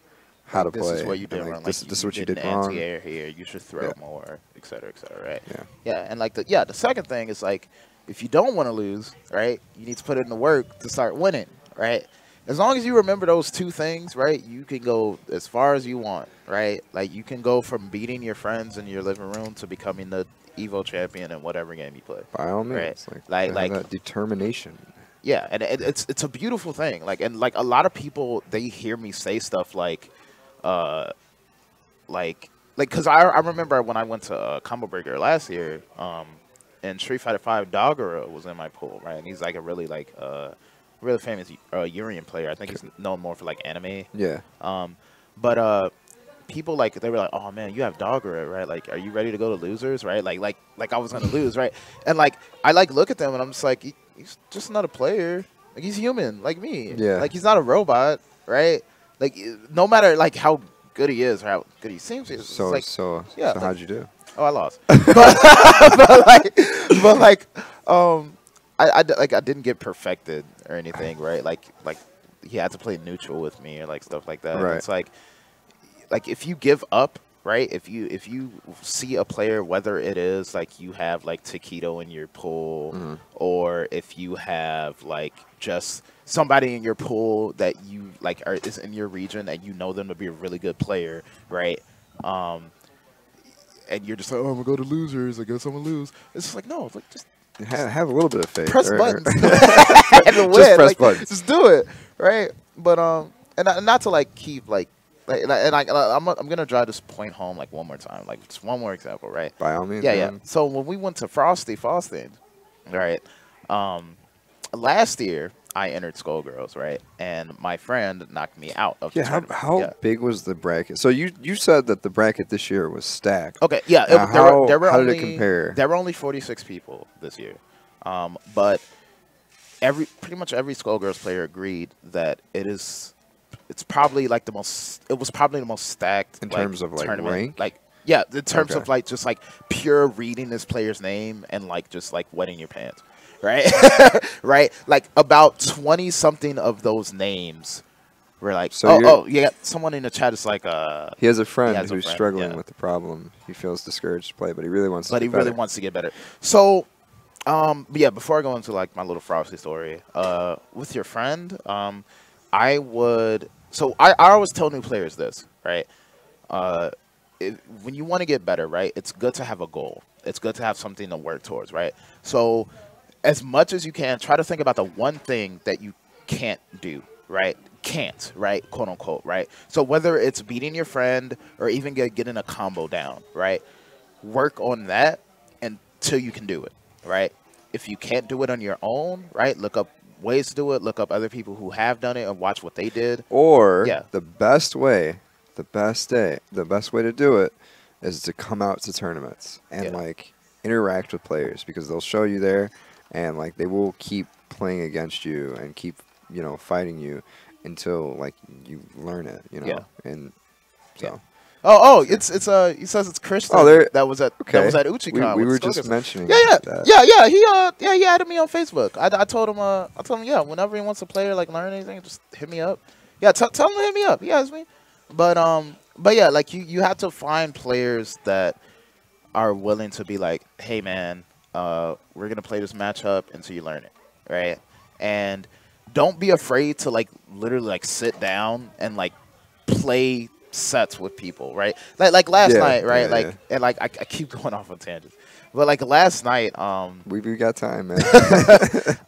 S1: how to play.
S2: This is what you did wrong.
S1: This is what you did wrong.
S2: Anti-air here. You should throw more, et cetera, right? Yeah, and like the second thing is like if you don't want to lose, right, you need to put in the work to start winning, right? As long as you remember those 2 things, right, you can go as far as you want, right? Like you can go from beating your friends in your living room to becoming the Evo champion in whatever game you play.
S1: By all means,
S2: right? like
S1: that determination.
S2: Yeah, and it's a beautiful thing. Like a lot of people, they hear me say stuff like because I remember when I went to Combo Breaker last year, in Street Fighter 5, Dogura was in my pool, right? And he's like a really really famous Urian player. I think he's known more for like anime.
S1: Yeah.
S2: But people like they were like, "Oh man, you have Dogura, right? Like, are you ready to go to losers, right? Like I was gonna lose, right?" And like I like look at them and I'm just like, he's just not a player. Like he's human, like me.
S1: Yeah.
S2: Like he's not a robot, right? Like no matter like how good he is or how good he seems,
S1: so how'd you do?
S2: Oh, I lost. but I didn't get perfected or anything, right? Like he had to play neutral with me or like stuff like that.
S1: Right.
S2: And it's like if you give up, right? If you see a player, whether it is like you have like Taquito in your pool, or if you have like just somebody in your pool that you like is in your region and you know them to be a really good player, right? And you're just like, oh, I'm gonna go to losers. I guess I'm gonna lose. It's just like no, like just
S1: have a little bit of faith.
S2: Press buttons. And win.
S1: Just press buttons.
S2: Just do it, right? But and not to like keep like I'm gonna drive this point home like one more time, like just one more example, right?
S1: By all means.
S2: Yeah. So when we went to Frosty, right? Last year I entered Skullgirls, right? And my friend knocked me out of the tournament.
S1: How big was the bracket? So you said that the bracket this year was stacked.
S2: Okay, yeah.
S1: How did it compare?
S2: There were only 46 people this year, but pretty much every Skullgirls player agreed that it's probably like the most. It was probably the most stacked
S1: in terms of like
S2: tournament.
S1: rank.
S2: Like in terms of like just like pure reading this player's name and like just like wetting your pants. Right, right. Like about 20 something of those names were like, yeah. Someone in the chat is like,
S1: he has a friend who's struggling with the problem. He feels discouraged to play, but he really wants.
S2: But he really wants to get better. So, yeah. Before I go into like my little Frosty story, with your friend, I would. So I always tell new players this, right? When you want to get better, right? It's good to have a goal. It's good to have something to work towards, right? So, as much as you can, try to think about the one thing that you can't do, right? Can't, right? Quote unquote, right? So whether it's beating your friend or even getting a combo down, right? Work on that until you can do it, right? If you can't do it on your own, right? Look up ways to do it. Look up other people who have done it and watch what they did.
S1: Or the best way to do it is to come out to tournaments and like interact with players, because they'll show you there. And like they will keep playing against you and keep fighting you until like you learn it,
S2: Yeah.
S1: and so.
S2: Yeah. Oh, it's he says it's Christian.
S1: Oh, there.
S2: That was at
S1: Okay.
S2: Uchicon.
S1: We
S2: with
S1: were
S2: Skullgirls.
S1: just mentioning.
S2: Yeah.
S1: That.
S2: He added me on Facebook. I told him yeah, whenever he wants a player like learn anything, just hit me up. Yeah, tell him to hit me up. He has me. But yeah, like you have to find players that are willing to be like, hey man, we're gonna play this matchup until you learn it, right? And don't be afraid to like literally like sit down and like play sets with people, right? Like last night, right? And like I keep going off on tangents, but like last night,
S1: we got time, man.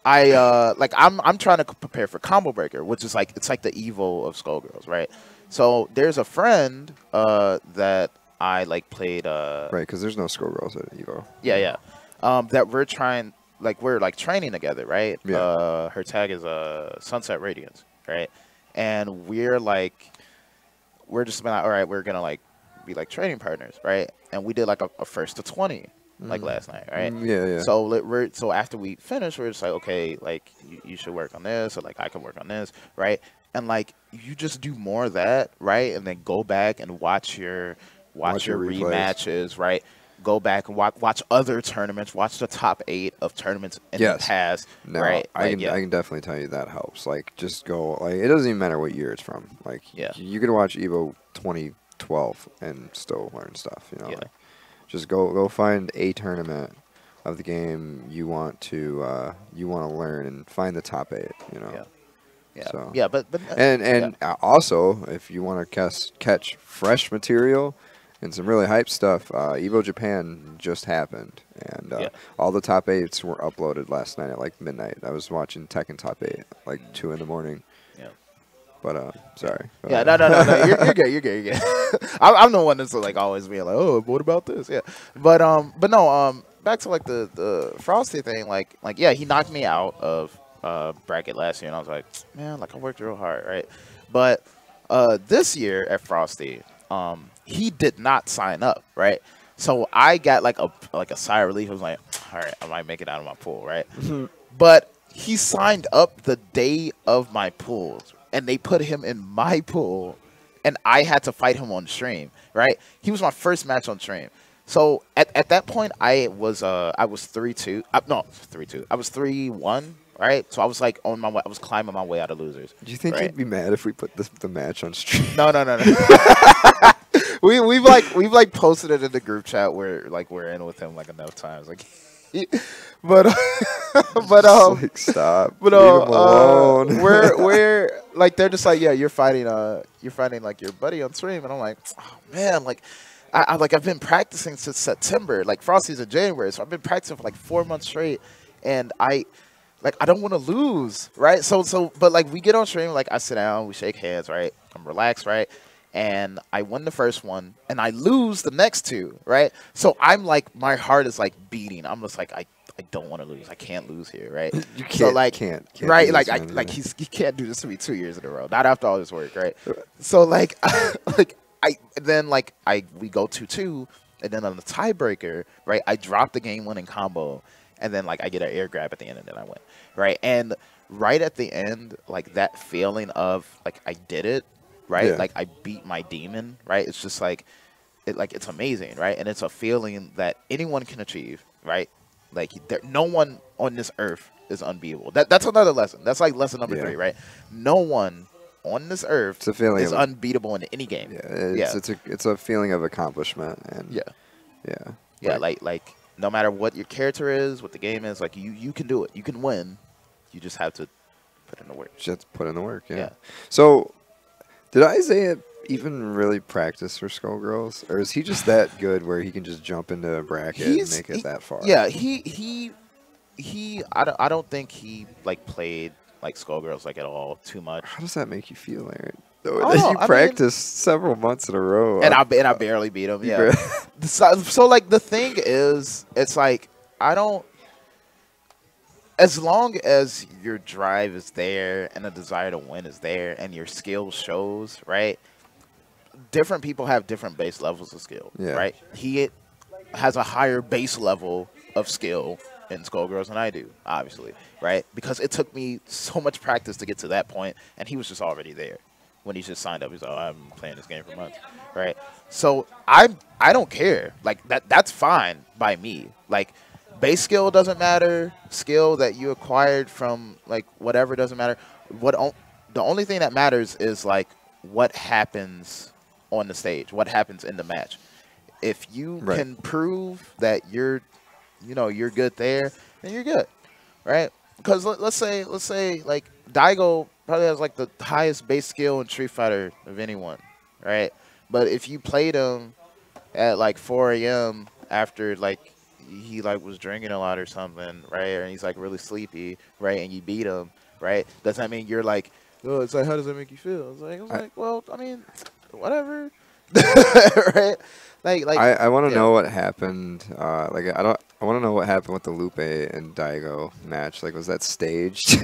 S2: I'm trying to prepare for Combo Breaker, which is like it's like the Evo of Skullgirls, right? So there's a friend that I like played
S1: right, because there's no Skullgirls at Evo.
S2: Yeah. That we're trying, like we're like training together, right?
S1: Yeah.
S2: Her tag is Sunset Radiance, right? And we're just been like, all right, we're gonna like be like training partners, right? And we did like a first to 20 like last night, right?
S1: Yeah.
S2: So after we finished, we're just like, okay, like you should work on this, or like I can work on this, right? And like you just do more of that, right? And then go back and watch your rematches, right? Go back and watch other tournaments, watch the top 8 of tournaments in the past, right?
S1: I can definitely tell you that helps. Like, just go. Like, it doesn't even matter what year it's from. Like, you can watch Evo 2012 and still learn stuff. Like, just go find a tournament of the game you want to learn and find the top 8.
S2: Yeah.
S1: So.
S2: Yeah, but
S1: also, if you want to catch fresh material and some really hype stuff, Evo Japan just happened, and all the top 8s were uploaded last night at like midnight. I was watching Tekken top 8 like 2 in the morning.
S2: Yeah.
S1: But sorry.
S2: Yeah, no. You're good. I'm the one that's like always being like, oh, what about this? Yeah. But no. Back to like the Frosty thing. Like yeah, he knocked me out of bracket last year, and I was like, man, like I worked real hard, right? But this year at Frosty, he did not sign up, right? So I got like a sigh of relief. I was like, all right, I might make it out of my pool, right? But he signed up the day of my pools, and they put him in my pool, and I had to fight him on stream, right? He was my first match on stream. So at that point, I was 3-2. No, 3-2. I was 3-1. Right, so I was like on my way. I was climbing my way out of losers.
S1: Do you think he'd be mad if we put the match on stream?
S2: No. we've like posted it in the group chat where like we're in with him like enough times. Like, but
S1: like, stop.
S2: But
S1: leave him alone.
S2: we're like they're just like, yeah, you're fighting like your buddy on stream, and I'm like, oh man, like. I've been practicing since September. Like Frosty's in January, so I've been practicing for like 4 months straight, and I don't want to lose, right? But like we get on stream, like I sit down, we shake hands, right? I'm relaxed, right? And I win the first one, and I lose the next 2, right? So I'm like, my heart is like beating. I'm just like, I don't want to lose. I can't lose here, right?
S1: You can't.
S2: So like,
S1: can't
S2: right? Like he can't do this to me 2 years in a row. Not after all this work, right? So like, we go 2-2, and then on the tiebreaker, right? I drop the game-winning combo. And then, like, I get an air grab at the end, and then I win, right? And right at the end, like, that feeling of, like, I did it, right?
S1: Yeah.
S2: Like, I beat my demon, right? It's just, like, it's amazing, right? And it's a feeling that anyone can achieve, right? Like, no one on this earth is unbeatable. That's another lesson. That's, like, lesson number 3, right? No one on this earth is unbeatable in any game.
S1: Yeah, it's a feeling of accomplishment. And
S2: yeah, like no matter what your character is, what the game is, like you can do it. You can win. You just have to put in the work.
S1: Just put in the work, yeah. So, did Isaiah even really practice for Skullgirls? Or is he just that good where he can just jump into a bracket and make it that far?
S2: Yeah, I don't think he, like, played, like, Skullgirls, like, at all too much.
S1: How does that make you feel, Aaron? You practiced several months in a row.
S2: And I barely beat him, yeah. So, like, the thing is, it's like, as long as your drive is there and the desire to win is there and your skill shows, right, different people have different base levels of skill, right? He has a higher base level of skill in Skullgirls than I do, obviously, right? Because it took me so much practice to get to that point, and he was just already there when he just signed up. He's like, oh, I've been playing this game for months, right? So I don't care. Like that's fine by me. Like base skill doesn't matter. Skill that you acquired from like whatever doesn't matter. The only thing that matters is like what happens on the stage, what happens in the match. If you can prove that you're good there, then you're good, right? Because let's say like Daigo probably has like the highest base skill in Street Fighter of anyone, right? But if you played him at like 4 a.m. after like he like was drinking a lot or something, right? And he's like really sleepy, right? And you beat him, right? Does that mean you're like, oh, it's like, how does that make you feel? It's like, well, I mean, whatever, right? Like
S1: I want to know what happened. I want to know what happened with the Lupe and Daigo match. Like, was that staged?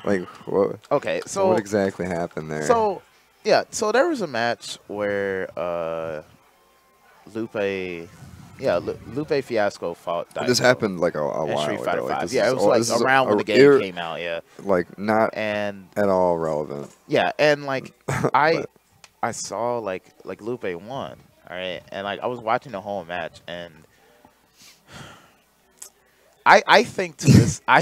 S1: Like, what?
S2: Okay, so
S1: what exactly happened there?
S2: So, yeah, so there was a match where Lupe Fiasco fought Daigo.
S1: This happened like a while
S2: Street Fighter
S1: ago.
S2: V.
S1: Like,
S2: Yeah, it was like around when the game came out. Yeah,
S1: like not
S2: and
S1: at all relevant.
S2: Yeah, and like I saw like Lupe won. All right, and like I was watching the whole match, and I think to this I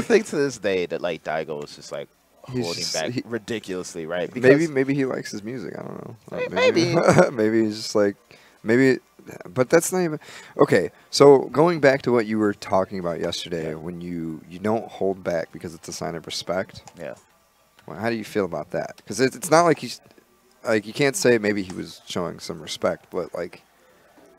S2: think to this day that like Daigo was just like holding back ridiculously, right? Because
S1: maybe he likes his music. I don't know.
S2: Maybe
S1: maybe he's just like but that's not even okay. So going back to what you were talking about yesterday, when you don't hold back because it's a sign of respect.
S2: Yeah.
S1: Well, how do you feel about that? Because it's not like he's. Like, you can't say maybe he was showing some respect, but, like,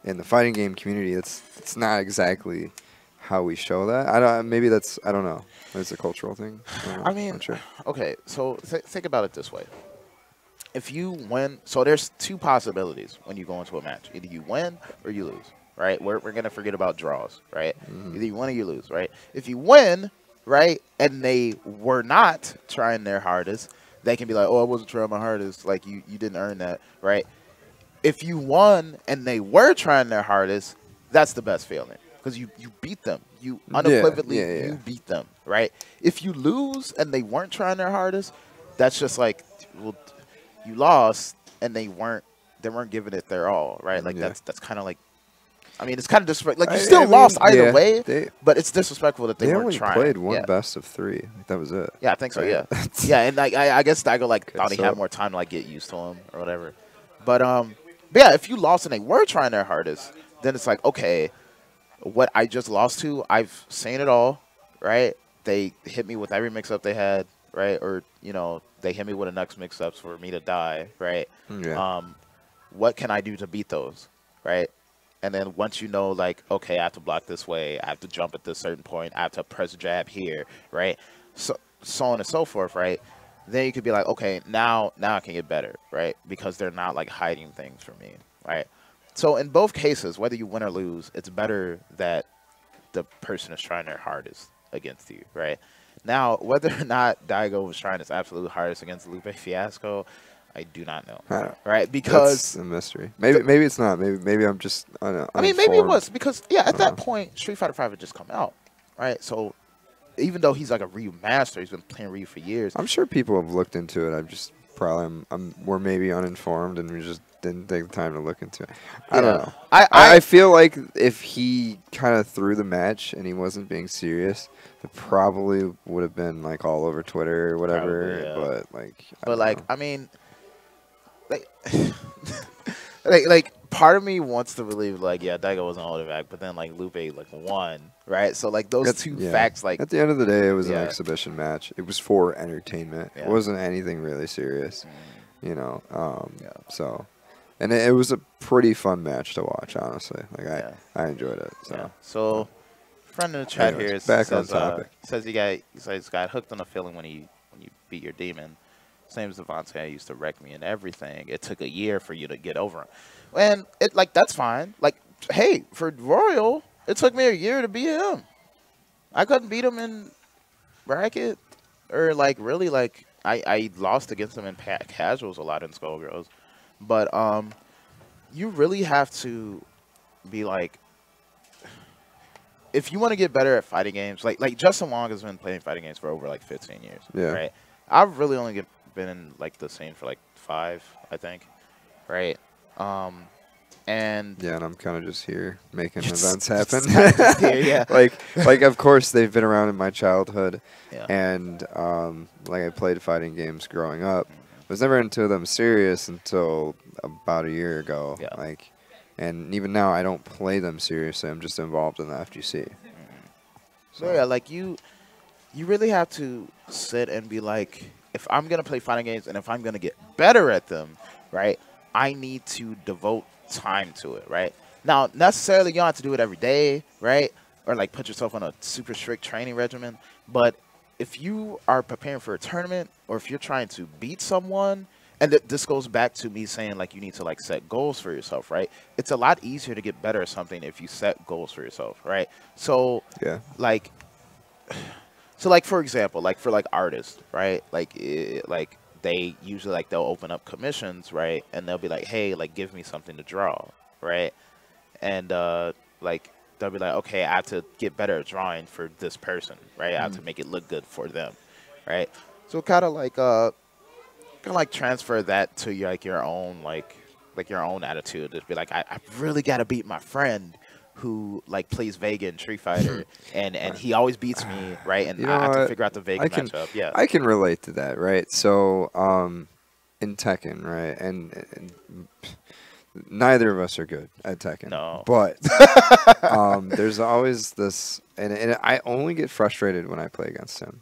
S1: in the fighting game community, it's not exactly how we show that. I don't know. It's a cultural thing.
S2: I mean, okay, so think about it this way. If you win, so there's two possibilities when you go into a match. Either you win or you lose, right? We're going to forget about draws, right?
S1: Mm-hmm.
S2: Either you win or you lose, right? If you win, right, and they were not trying their hardest, they can be like, oh, I wasn't trying my hardest. Like, you didn't earn that, right? If you won and they were trying their hardest, that's the best feeling because you beat them. You unequivocally you beat them, right? If you lose and they weren't trying their hardest, that's just like, well, you lost and they weren't giving it their all, right? Like that's kind of like, I mean, it's kind of disrespectful. Like you still lost either way, but it's disrespectful that they weren't
S1: only
S2: trying.
S1: Played one best of 3. Like, that was it.
S2: Yeah, I think so.
S1: Right?
S2: Yeah, yeah, and like I guess Daigo like thought he had more time to like get used to him or whatever. But yeah, if you lost and they were trying their hardest, then it's like, okay, what I just lost to, I've seen it all, right? They hit me with every mix-up they had, right? Or they hit me with the next mix-ups for me to die, right?
S1: Yeah.
S2: What can I do to beat those, right? And then once you know, like, okay, I have to block this way, I have to jump at this certain point, I have to press jab here, right? So on and so forth, right? Then you could be like, okay, now I can get better, right? Because they're not like hiding things from me, right? So in both cases, whether you win or lose, it's better that the person is trying their hardest against you, right? Now, whether or not Daigo was trying his absolute hardest against Lupe Fiasco, I do not know, right? Because
S1: that's a mystery. Maybe it's not. Maybe I'm just. I
S2: mean, maybe it was because at that point, Street Fighter V had just come out, right? So even though he's like a Ryu master, he's been playing Ryu for years.
S1: I'm sure people have looked into it. We're maybe uninformed and we just didn't take the time to look into it. I don't know. I feel like if he kind of threw the match and he wasn't being serious, it probably would have been like all over Twitter or whatever.
S2: Probably, yeah.
S1: But like,
S2: I mean. Like part of me wants to believe like Daigo wasn't holding back, but then like Lupe like won, right? So like those two facts, like
S1: at the end of the day, it was an exhibition match. It was for entertainment. It wasn't anything really serious, So, and it was a pretty fun match to watch, honestly. Like I enjoyed it.
S2: So, friend in the chat here
S1: back on topic.
S2: Says he got hooked on a feeling when you beat your demon. Same as Devontae used to wreck me and everything. It took a year for you to get over him. And that's fine. Like, hey, for Royal, it took me a year to beat him. I couldn't beat him in bracket. Or, like, really, like, I lost against him in casuals a lot in Skullgirls. But you really have to be, like, if you want to get better at fighting games, like Justin Wong has been playing fighting games for over like 15 years.
S1: Yeah.
S2: Right. I've really only been in like the scene for like 5, I think. Right. And
S1: yeah, and I'm kind of just here making
S2: Just-
S1: events happen.
S2: just here, yeah.
S1: like of course they've been around in my childhood,
S2: Yeah.
S1: and like I played fighting games growing up. Was never into them serious until about a year ago.
S2: Yeah.
S1: Like, and even now I don't play them seriously. I'm just involved in the FGC.
S2: So yeah, like you really have to sit and be like, if I'm gonna play fighting games and if I'm gonna get better at them, right, I need to devote time to it, right? Now, necessarily you don't have to do it every day, right? Or like put yourself on a super strict training regimen. But if you are preparing for a tournament or if you're trying to beat someone, and this goes back to me saying like you need to like set goals for yourself, right? It's a lot easier to get better at something if you set goals for yourself, right? So
S1: Yeah.
S2: like for example, like for like artists, right? Like they usually like they'll open up commissions, right? And they'll be like, hey, like give me something to draw, right? And like they'll be like, okay, I have to get better at drawing for this person, right? I have to make it look good for them, right? So kind of like transfer that to your own like your own attitude. Just be like, I really got to beat my friend who like plays Vega in Street Fighter, and he always beats me, right? And
S1: You know
S2: I have to
S1: what?
S2: figure out the Vega matchup. Yeah,
S1: I can relate to that, right? So, in Tekken, right, and neither of us are good at Tekken.
S2: No.
S1: But there's always this, and I only get frustrated when I play against him.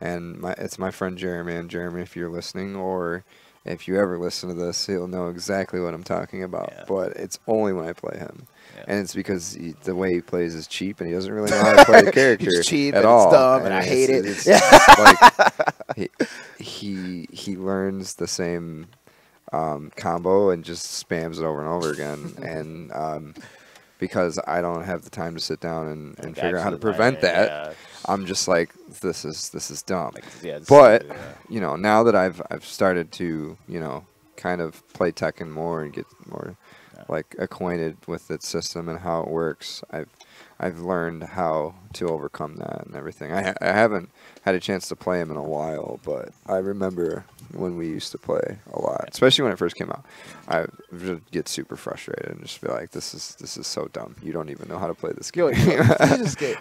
S1: And it's my friend Jeremy, and Jeremy, if you're listening, or if you ever listen to this, he'll know exactly what I'm talking about.
S2: Yeah.
S1: But it's only when I play him.
S2: Yeah.
S1: And it's because the way he plays is cheap, and he doesn't really know how to play the character
S2: He's cheap
S1: at
S2: and
S1: all.
S2: it's dumb, and I hate it.
S1: It's like he learns the same combo and just spams it over and over again. And because I don't have the time to sit down and figure out how to prevent that, I'm just like, this is dumb. But you know, now that I've started to, you know, kind of play Tekken more and get more like acquainted with its system and how it works, I've learned how to overcome that and everything. I haven't had a chance to play him in a while, but I remember when we used to play a lot, especially when it first came out. I would get super frustrated and just be like, this is so dumb. You don't even know how to play this game.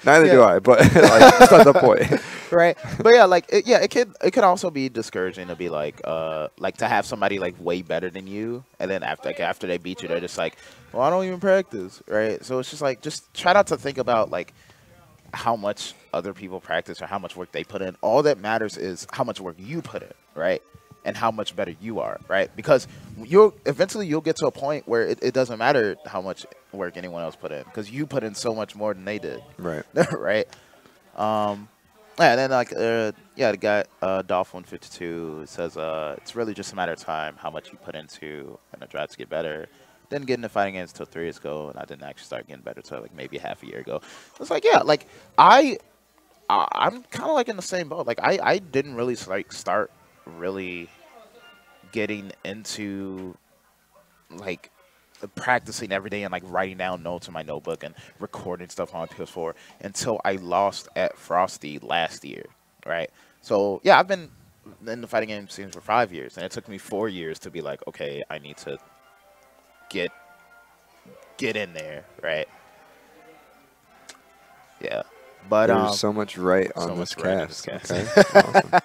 S1: Neither do I, but like, that's not the point.
S2: Right. But yeah, like it could also be discouraging to be like to have somebody like way better than you, and then after they beat you, they're just like, well, I don't even practice, right? So it's just like, just try not to think about like how much other people practice or how much work they put in. All that matters is how much work you put in, right? And how much better you are, right? Because eventually you'll get to a point where it doesn't matter how much work anyone else put in, because you put in so much more than they did.
S1: Right.
S2: Right. Yeah, and then like the guy Dolph152 says it's really just a matter of time how much you put into and the drive to get better. Didn't get into fighting games until 3 years ago, and I didn't actually start getting better until like maybe half a year ago. It's like, yeah, like I'm kind of like in the same boat. Like I didn't really like start really getting into like practicing every day and like writing down notes in my notebook and recording stuff on my PS4 until I lost at Frosty last year, right? So yeah, I've been in the fighting game scene for 5 years, and it took me 4 years to be like, okay, I need to get in there, right? Yeah, but
S1: there's so much right on
S2: so
S1: this
S2: much right in
S1: cast.
S2: this
S1: Okay.
S2: cast.
S1: Awesome.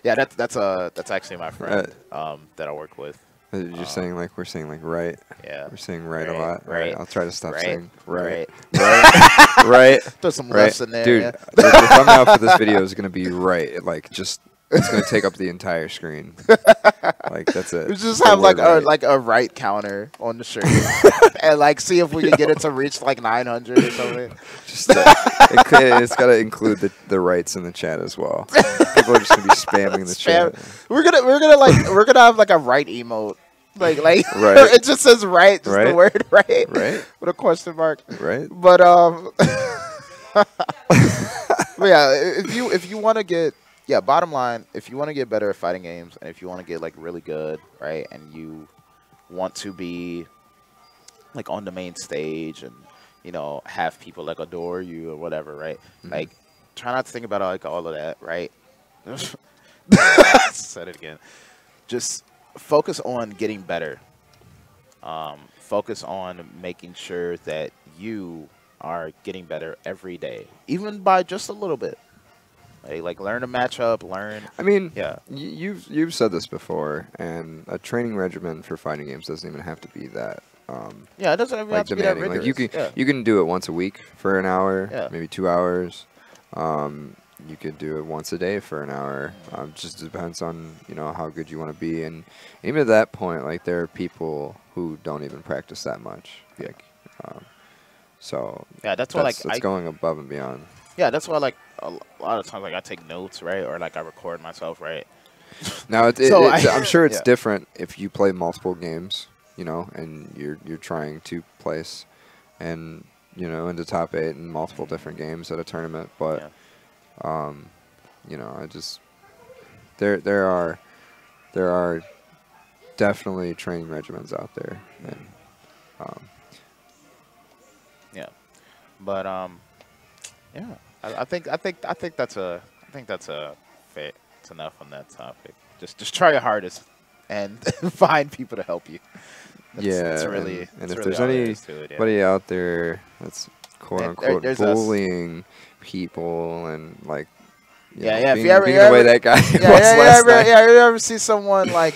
S2: Yeah, that's actually my friend that I work with.
S1: You're saying like, we're saying like right.
S2: Yeah,
S1: We're saying right a lot.
S2: right.
S1: I'll try to stop saying right.
S2: Right.
S1: Right.
S2: Throw some
S1: Right.
S2: lefts in there,
S1: Dude.
S2: yeah.
S1: The thumbnail for this video is gonna be right. Like, just it's gonna take up the entire screen. Like, that's it.
S2: We just
S1: The
S2: have
S1: word right.
S2: a right counter on the shirt, and like see if we can get it to reach like 900 or something.
S1: Just it's got to include the rights in the chat as well. People are just gonna be spamming the chat.
S2: We're gonna have like a right emote. Like
S1: Right.
S2: it just says right, just
S1: Right.
S2: the word right.
S1: Right.
S2: With a question mark.
S1: Right.
S2: But but yeah, if you want to get, bottom line, if you want to get better at fighting games, and if you want to get like really good, right, and you want to be like on the main stage, and have people like adore you or whatever, right?
S1: Mm-hmm.
S2: Like, try not to think about like all of that, right? Said it again. Just focus on getting better. Focus on making sure that you are getting better every day, even by just a little bit. Like learn to match up, learn.
S1: I mean,
S2: Yeah.
S1: you've said this before, and a training regimen for fighting games doesn't even have to be that.
S2: Yeah, it doesn't even
S1: Like
S2: have to be that
S1: demanding.
S2: rigorous.
S1: Like you can do it once a week for an hour,
S2: Yeah.
S1: maybe 2 hours. You could do it once a day for an hour. Just depends on how good you want to be, and even at that point, like there are people who don't even practice that much.
S2: Yeah.
S1: Like, so
S2: Yeah, that's why
S1: that's
S2: like
S1: going above and beyond.
S2: Yeah, that's why like a lot of times like I take notes, right, or like I record myself, right.
S1: Now
S2: So
S1: I'm sure it's
S2: yeah.
S1: different if you play multiple games, and you're trying to place and into top 8 in multiple different games at a tournament, but.
S2: Yeah.
S1: I just there are definitely training regimens out there, and
S2: Yeah, but yeah, I think that's a fair. It's enough on that topic. Just try your hardest and find people to help you. That's really.
S1: and if
S2: really
S1: there's
S2: all there is to it, yeah.
S1: anybody out there that's quote
S2: And
S1: unquote
S2: there's us.
S1: bullying people and like
S2: Yeah.
S1: being,
S2: If you ever,
S1: being the way that guy was last night.
S2: you ever see someone like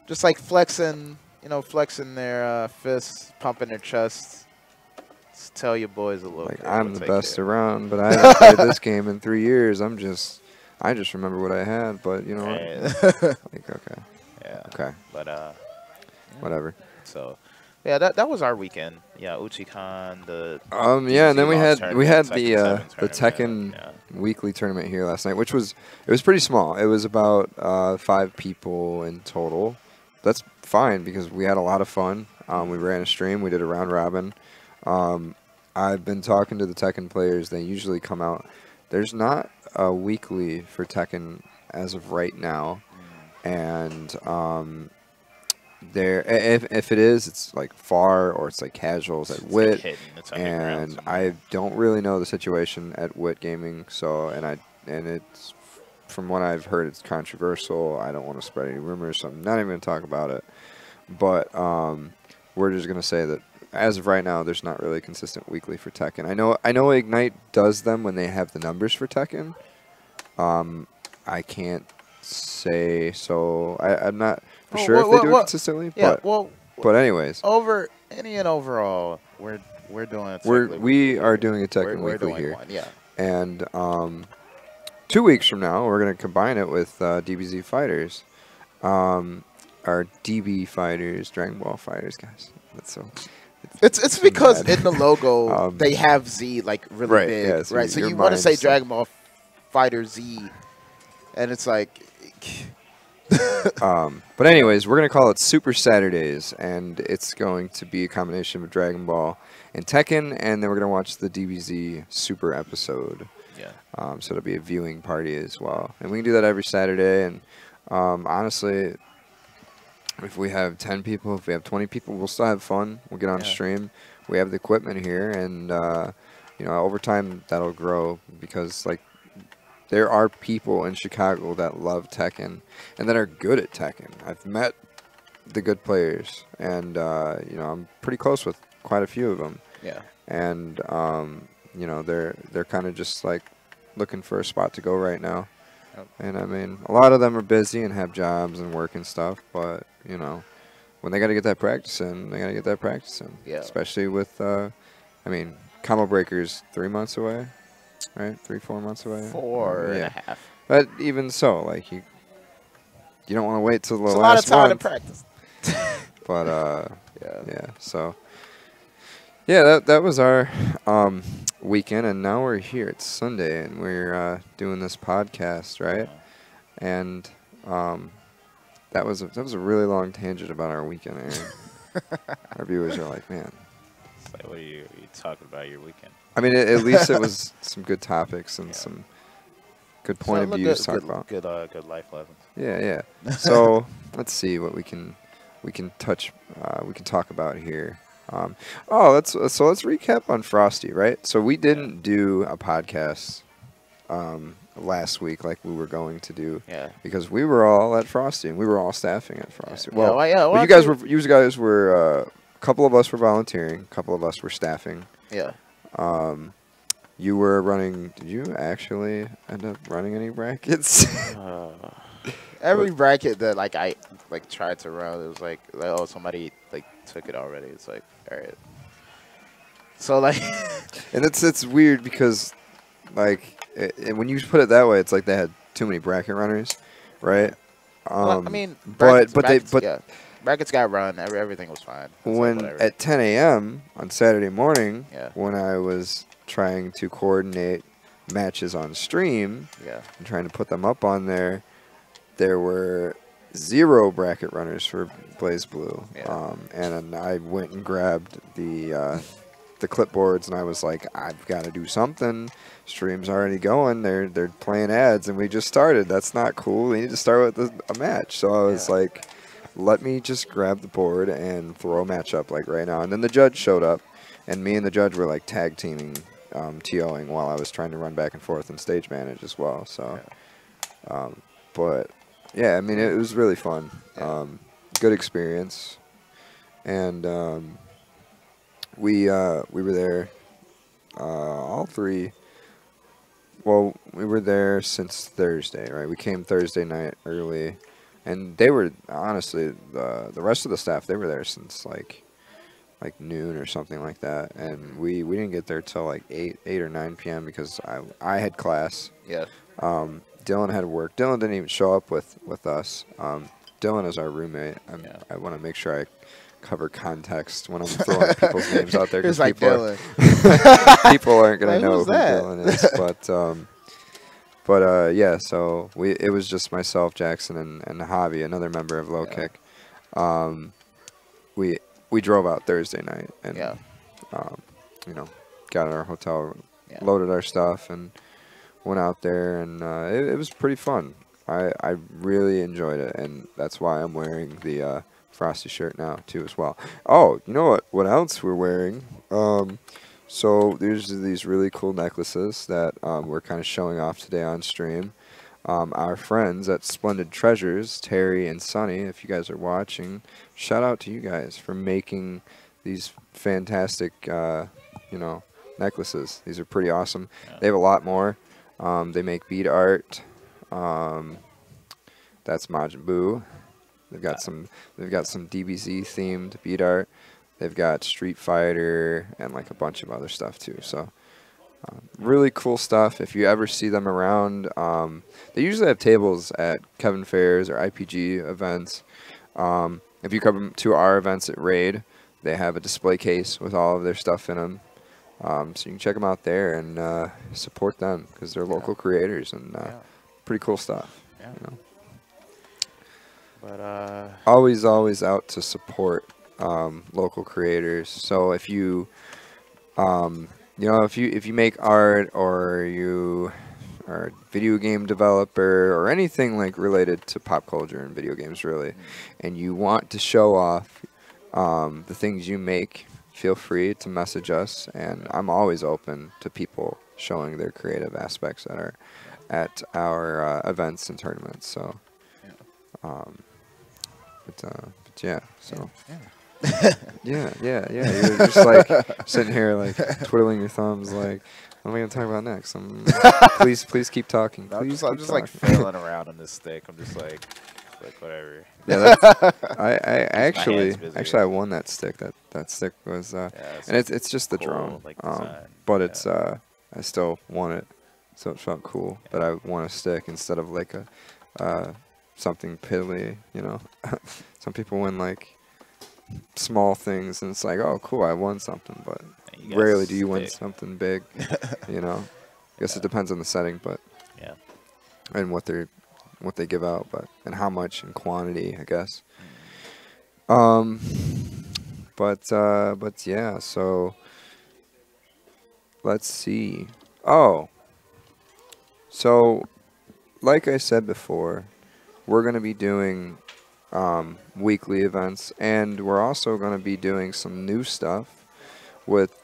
S2: just like flexing their fists, pumping their chest. Just tell your boys a little.
S1: Like
S2: bit.
S1: I'm
S2: We'll
S1: the
S2: take
S1: best
S2: care.
S1: around, but I haven't played this game in 3 years. I just remember what I had, but you know what?
S2: Right.
S1: Like okay,
S2: Yeah.
S1: okay,
S2: But
S1: whatever.
S2: So, yeah, that was our weekend. Yeah, Uchicon, the
S1: Yeah, and then we
S2: lost
S1: had
S2: tournament,
S1: the
S2: Tekken 7
S1: the Tekken
S2: tournament, yeah.
S1: weekly tournament here last night, which was pretty small. It was about 5 people in total. That's fine because we had a lot of fun. We ran a stream. We did a round robin. I've been talking to the Tekken players. They usually come out. There's not a weekly for Tekken as of right now, and if it is, it's like far or it's like casuals at
S2: It's
S1: Wit,
S2: like hidden. It's underground
S1: and
S2: somewhere.
S1: I don't really know the situation at Wit Gaming. So and it's from what I've heard, it's controversial. I don't want to spread any rumors, so I'm not even going to talk about it. But we're just going to say that as of right now, there's not really a consistent weekly for Tekken. I know Ignite does them when they have the numbers for Tekken. I can't say so. I'm not for sure if they do it consistently.
S2: Yeah,
S1: but anyways,
S2: overall, we're doing it.
S1: We are doing a Tekken
S2: we're
S1: weekly
S2: doing
S1: here,
S2: one, yeah.
S1: and 2 weeks from now we're gonna combine it with DBZ Fighters, our DB Fighters, Dragon Ball Fighters, guys. That's so.
S2: It's because
S1: bad.
S2: in the logo they have Z like really
S1: Right,
S2: big,
S1: yeah, so
S2: right? So
S1: your
S2: you want to
S1: mind's
S2: say
S1: like-
S2: Dragon Ball Fighter Z, and it's like.
S1: But anyways, we're going to call it Super Saturdays, and it's going to be a combination of Dragon Ball and Tekken, and then we're going to watch the DBZ Super episode.
S2: Yeah.
S1: So it'll be a viewing party as well. And we can do that every Saturday, and honestly, if we have 10 people, if we have 20 people, we'll still have fun. We'll get on stream. We have the equipment here, and over time that'll grow because like there are people in Chicago that love Tekken and that are good at Tekken. I've met the good players, and I'm pretty close with quite a few of them.
S2: Yeah.
S1: And they're kind of just like looking for a spot to go right now.
S2: Yep.
S1: And I mean, a lot of them are busy and have jobs and work and stuff, but when they got to get that practice in, they got to get that practice in.
S2: Yeah.
S1: Especially with, Combo Breaker's 3 months away, right? 3-4 months away.
S2: 4 and a half.
S1: But even so, like you don't want to wait till the
S2: It's a
S1: last
S2: lot of time
S1: month.
S2: to practice.
S1: But
S2: Yeah.
S1: So yeah, that was our weekend, and now we're here. It's Sunday, and we're doing this podcast, right? And that was a really long tangent about our weekend, Aaron. Our viewers are like, man.
S2: It's like, what are you talking about your weekend?
S1: I mean, at least it was some good topics and some good point of views to talk about.
S2: Good life lessons.
S1: Yeah. So let's see what we can touch. We can talk about here. Let's recap on Frosty, right? So we didn't do a podcast last week like we were going to do, because we were all at Frosty and we were all staffing at Frosty. Well, you guys were a couple of us were volunteering, a couple of us were staffing.
S2: Yeah.
S1: You were running. Did you actually end up running any brackets?
S2: Every bracket that I tried to run, it was like oh, somebody took it already. It's like, all right. So
S1: and it's weird because when you put it that way, it's like they had too many bracket runners, right?
S2: Well, I mean,
S1: brackets
S2: got run. Everything was fine.
S1: When at 10 a.m. on Saturday morning, when I was trying to coordinate matches on stream, and trying to put them up on there, there were 0 bracket runners for Blaze Blue. And I went and grabbed the clipboards, and I was like, I've got to do something. Stream's already going. They're playing ads, and we just started. That's not cool. We need to start with a match. So I was like, let me just grab the board and throw a match up right now. And then the judge showed up, and me and the judge were tag teaming, TOing while I was trying to run back and forth and stage manage as well. So, but yeah, I mean, it was really fun. Good experience, and we were there, all 3. Well, we were there since Thursday, right? We came Thursday night early, and they were honestly the rest of the staff. They were there since like noon or something like that, and we didn't get there till 8 or 9 p.m. because I had class.
S2: Yeah.
S1: Dylan had work. Dylan didn't even show up with us. Dylan is our roommate. I want to make sure I cover context when I'm throwing people's names out there, because people aren't going to know who Dylan is. But yeah, so it was just myself, Jackson, and Javi, another member of Lowkick. We drove out Thursday night and got in our hotel, loaded our stuff, and went out there, and it was pretty fun. I really enjoyed it, and that's why I'm wearing the Frosty shirt now too as well. Oh, you know what else we're wearing? So there's these really cool necklaces that we're kind of showing off today on stream. Our friends at Splendid Treasures, Terry and Sunny, if you guys are watching, shout out to you guys for making these fantastic necklaces. These are pretty awesome. They have a lot more. They make bead art. That's Majin Buu. They've got some DBZ themed bead art. They've got Street Fighter and a bunch of other stuff too. So really cool stuff. If you ever see them around, they usually have tables at Kevin Fairs or IPG events. If you come to our events at Raid, they have a display case with all of their stuff in them. So you can check them out there and support them, because they're local creators and pretty cool stuff. But always out to support local creators. So if you if you make art, or you are a video game developer, or anything related to pop culture and video games really, and you want to show off the things you make, feel free to message us, and I'm always open to people showing their creative aspects at our events and tournaments. So, yeah. So, yeah. You're just sitting here twiddling your thumbs, what am I gonna talk about next? Please keep talking.
S2: I'm just flailing around on this stick. I'm just whatever.
S1: Yeah, I actually I won that stick. That stick was and it's just the drone. But it's I still won it, so it felt cool that I won a stick instead of something piddly. Some people win small things, and it's oh cool, I won something, but rarely do you win something big. I guess it depends on the setting, but and what they give out, and how much in quantity, I guess. But yeah, so let's see. Oh, so like I said before, we're gonna be doing weekly events, and we're also going to be doing some new stuff with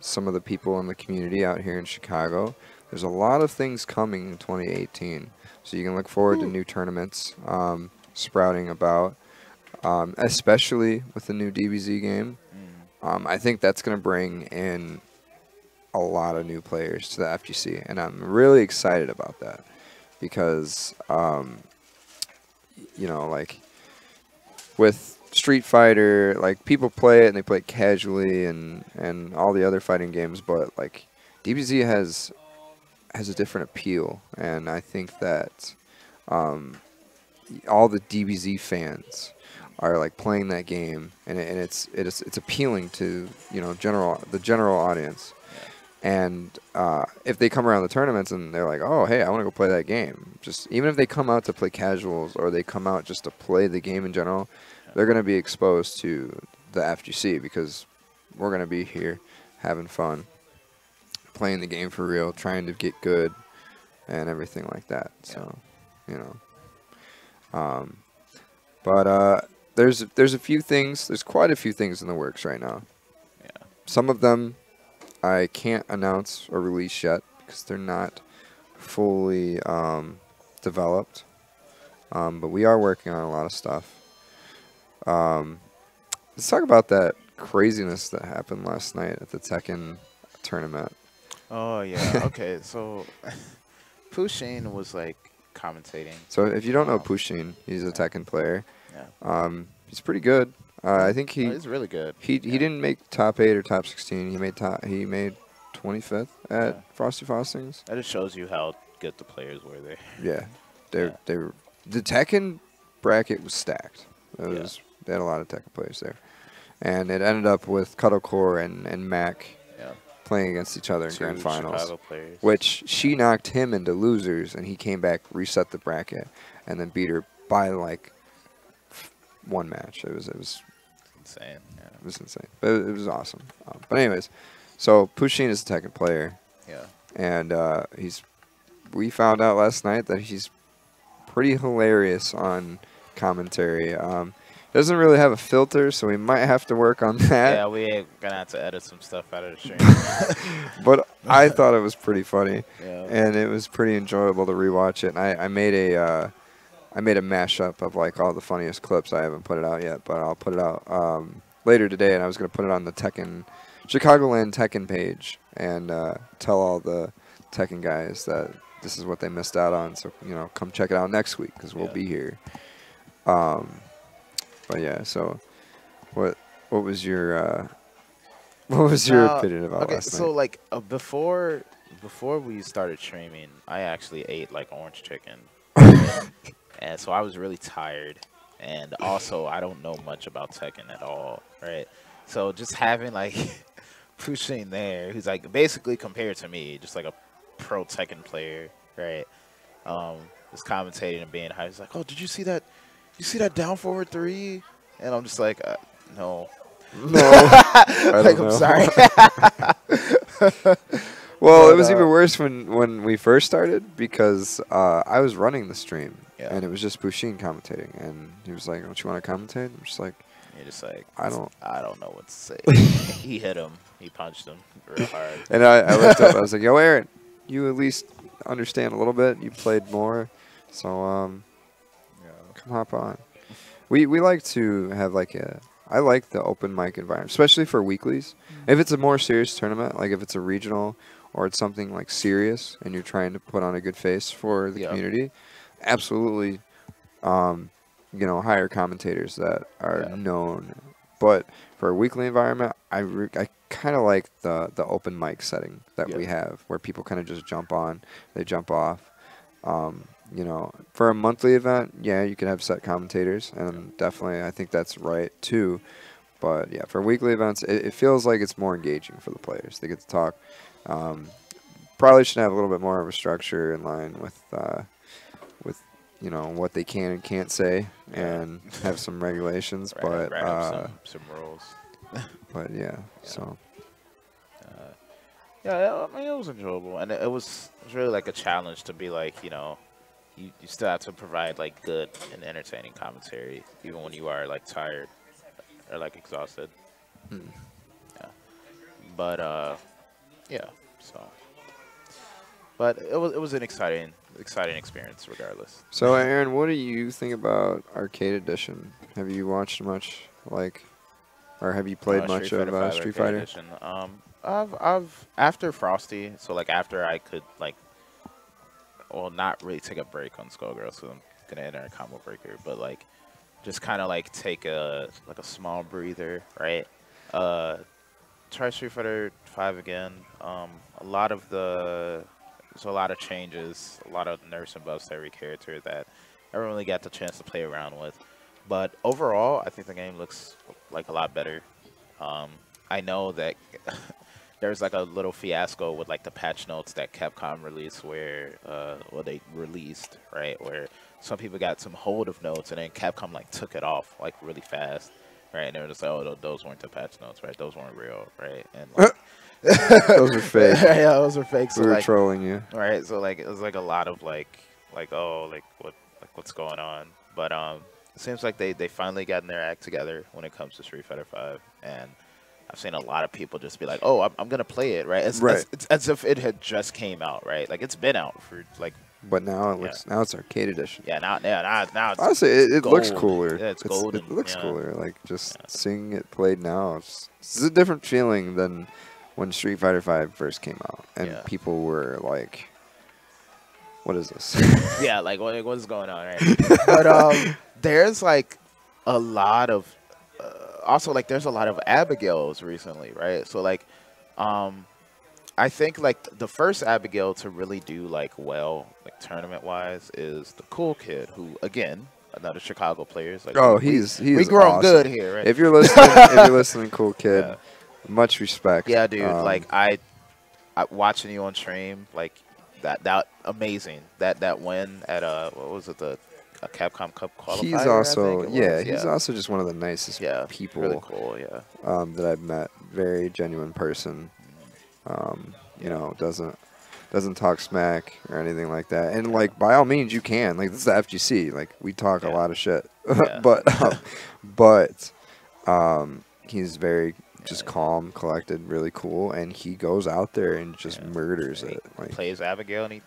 S1: some of the people in the community out here in Chicago. There's a lot of things coming in 2018, so you can look forward to new tournaments sprouting about, especially with the new DBZ game. I think that's going to bring in a lot of new players to the FGC, and I'm really excited about that because, like with Street Fighter, like people play it and they play it casually and all the other fighting games, but like DBZ has a different appeal, and I think that all the DBZ fans are like playing that game, and it's appealing to the general audience. And if they come around the tournaments and they're like, oh, hey, I want to go play that game, just even if they come out to play casuals or they come out just to play the game in general, they're going to be exposed to the FGC because we're going to be here having fun, playing the game for real, trying to get good and everything like that. So, but there's a few things, there's quite a few things in the works right now.
S2: Yeah.
S1: Some of them I can't announce or release yet because they're not fully developed. But we are working on a lot of stuff. Let's talk about that craziness that happened last night at the Tekken tournament.
S2: Oh, yeah. Okay, so Pushing was like commentating.
S1: So if you don't know Pushing, he's a Tekken player.
S2: Yeah.
S1: He's pretty good. I think
S2: he's really good.
S1: He didn't make top 8 or top 16. He made 25th at Frosty Frostings.
S2: That just shows you how good the players were there.
S1: Yeah, they were. The Tekken bracket was stacked. They had a lot of Tekken players there, and it ended up with Cuddlecore and Mac playing against each other in grand finals. Which she knocked him into losers, and he came back, reset the bracket, and then beat her by like one match. It was
S2: insane. Yeah.
S1: It was insane. But it was awesome. But anyways, so Pusheen is a Tekken player.
S2: Yeah.
S1: And we found out last night that he's pretty hilarious on commentary. Doesn't really have a filter, so we might have to work on that.
S2: Yeah, we ain't gonna have to edit some stuff out of the stream.
S1: But I thought it was pretty funny.
S2: Yeah.
S1: And it was pretty enjoyable to rewatch it. And I made a mashup of like all the funniest clips. I haven't put it out yet, but I'll put it out later today. And I was going to put it on the Chicagoland Tekken page and tell all the Tekken guys that this is what they missed out on. So come check it out next week because we'll be here. But yeah, so what was your opinion about last night?
S2: So like before we started streaming, I actually ate like orange chicken. And so I was really tired, and also I don't know much about Tekken at all, right? So just having like Pushing there, who's like basically compared to me, just like a pro Tekken player, right? Just commentating and being hyped. He's like, "Oh, did you see that? You see that down forward 3?" And I'm just like, "No, like I'm sorry."
S1: Well, it was even worse when we first started because I was running the stream and it was just Pusheen commentating, and he was like, "Don't you want to commentate?" I'm just like,
S2: "You're just like,
S1: I don't
S2: know what to say." He hit him. He punched him real hard.
S1: And I looked up. I was like, "Yo, Aaron, you at least understand a little bit. You played more, so come hop on." We like to have like I like the open mic environment, especially for weeklies. If it's a more serious tournament, like if it's a regional or it's something like serious and you're trying to put on a good face for the community, absolutely, hire commentators that are known. But for a weekly environment, I kind of like the open mic setting that we have, where people kind of just jump on, they jump off. For a monthly event, you could have set commentators, and definitely I think that's right too. But yeah, for weekly events, it feels like it's more engaging for the players. They get to talk. Probably should have a little bit more of a structure in line with what they can and can't say, and have some regulations. But
S2: some rules.
S1: But so.
S2: Yeah, I mean, it was enjoyable, and it was really like a challenge to be like, you you still have to provide like good and entertaining commentary, even when you are like tired or like exhausted.
S1: Hmm.
S2: Yeah. But yeah. So, but it was an exciting experience regardless.
S1: So, Aaron, what do you think about Arcade Edition? Have you watched much, like, or have you played much of Street Fighter?
S2: Edition. I've after Frosty, so like after I could like, well, not really take a break on Skullgirls, so I'm gonna enter a combo breaker, but like, just kind of like take a small breather, right? Try Street Fighter 5 again. There's a lot of changes, a lot of nerfs and buffs to every character that I haven't really got the chance to play around with. But overall, I think the game looks like a lot better. I know that there's like a little fiasco with like the patch notes that Capcom released where, they released, right? Where some people got some hold of notes and then Capcom like took it off like really fast, right? And they were just like, oh, those weren't the patch notes, right? Those weren't real, right? And like,
S1: Those are fake.
S2: yeah, those are fake. So
S1: We were
S2: like,
S1: trolling you.
S2: right? So like, it was like a lot of what's going on? But it seems like they finally gotten their act together when it comes to Street Fighter 5, and I've seen a lot of people just be like, "Oh, I'm gonna play it," right? It's as if it had just came out, right? Like it's been out for like.
S1: But now now it's Arcade Edition.
S2: Yeah, now it's
S1: Honestly, it looks cooler.
S2: Yeah, it's golden.
S1: It looks cooler. Like just seeing it played now, it's a different feeling than when Street Fighter 5 first came out, and people were like, "What is this?"
S2: Yeah, like what is going on, right? But there's like a lot of also like there's a lot of Abigails recently, right? So like I think like the first Abigail to really do like well, like tournament wise, is the Cool Kid, who again another Chicago player. Like, we growing
S1: awesome.
S2: good here, right?
S1: If you're listening, Cool Kid, much respect.
S2: Yeah, dude. Like I watching you on stream, like that amazing. That win at what was it, a Capcom Cup qualifier?
S1: He's also
S2: he's
S1: also just one of the nicest people.
S2: Really cool,
S1: that I've met. Very genuine person. You know, doesn't talk smack or anything like that. And like by all means, you can. Like this is the FGC. Like we talk a lot of shit, but he's very just calm, collected, really cool, and he goes out there and just murders it. Like,
S2: plays Abigail and he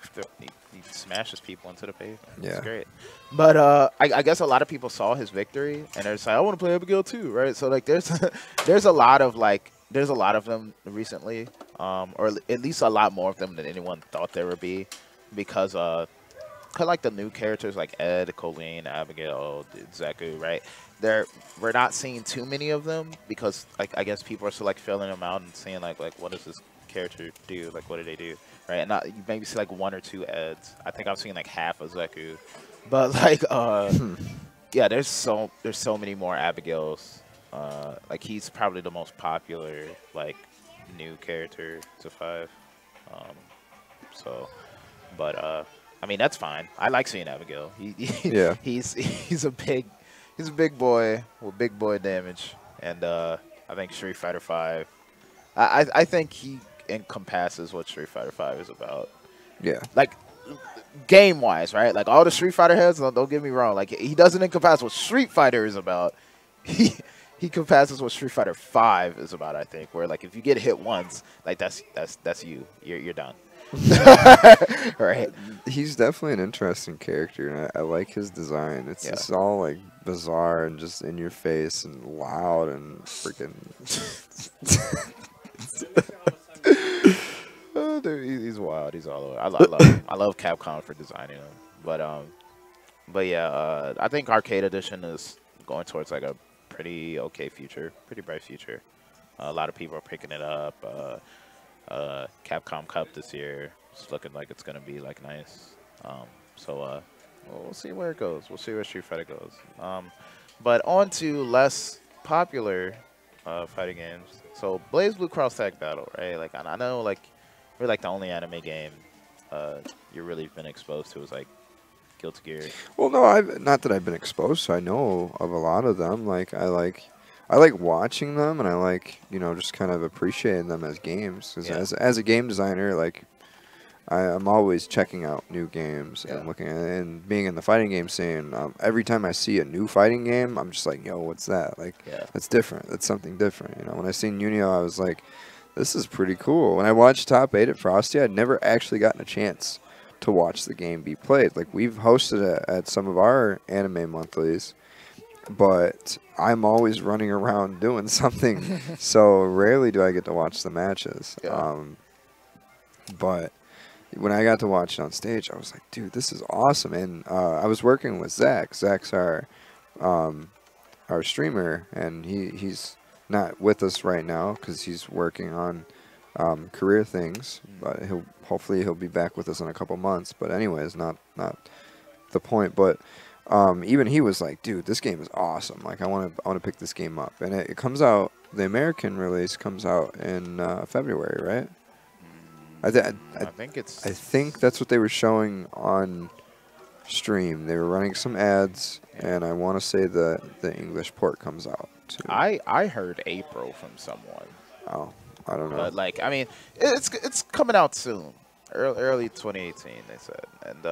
S2: smashes people into the pavement.
S1: Yeah,
S2: it's great. But I guess a lot of people saw his victory and they're just like, I want to play Abigail too, right? So like there's a lot of them recently, or at least a lot more of them than anyone thought there would be, because like the new characters like Ed, Colleen, Abigail, Zeku, right? We're not seeing too many of them because like I guess people are still like filling them out and seeing like what does this character do? Like what do they do? Right? And not, you maybe see like one or two Eds. I think I've seen like half of Zeku, but like yeah, there's so many more Abigails. Like he's probably the most popular like new character to 5. But I mean that's fine. I like seeing Abigail. He's a big boy with big boy damage, and I think Street Fighter 5. I think he encompasses what Street Fighter 5 is about.
S1: Yeah.
S2: Like game wise, right? Like all the Street Fighter heads. Don't get me wrong. Like he doesn't encompass what Street Fighter is about. He compasses what Street Fighter 5 is about, I think. Where like if you get hit once, like that's you. You're done. Right.
S1: He's definitely an interesting character, and I like his design. It's just all like bizarre and just in your face and loud and freaking.
S2: Oh, dude, he's wild. He's all over. I love him. I love Capcom for designing him. But yeah, I think Arcade Edition is going towards like a pretty okay future, pretty bright future. A lot of people are picking it up. Capcom Cup this year, it's looking like it's gonna be like nice. So we'll see where it goes. We'll see where Street Fighter goes. But on to less popular fighting games. So BlazBlue Cross Tag Battle, right? Like I know, like we're like the only anime game you've really been exposed to is like Guilty Gear.
S1: Well, no, not that I've been exposed to. I know of a lot of them. Like I like watching them, and I like just kind of appreciating them as games. Because as a game designer, like I'm always checking out new games and looking at it, and being in the fighting game scene. Every time I see a new fighting game, I'm just like, yo, what's that? Like, that's different. That's something different. You know, when I seen Unio, I was like, this is pretty cool. When I watched Top 8 at Frosty, I'd never actually gotten a chance to watch the game be played. Like, we've hosted it at some of our anime monthlies, but I'm always running around doing something, so rarely do I get to watch the matches. But when I got to watch it on stage, I was like, dude, this is awesome. And I was working with Zach. Zach's our streamer, and he's not with us right now because he's working on career things. But hopefully he'll be back with us in a couple months. But anyways, not the point. But even he was like, dude, this game is awesome. Like, I want to pick this game up. And it comes out. The American release comes out in February, right? I think that's what they were showing on stream. They were running some ads, and I want to say the English port comes out too.
S2: I heard April from someone.
S1: Oh, I don't know.
S2: But like, I mean, it's coming out soon, early 2018. They said, and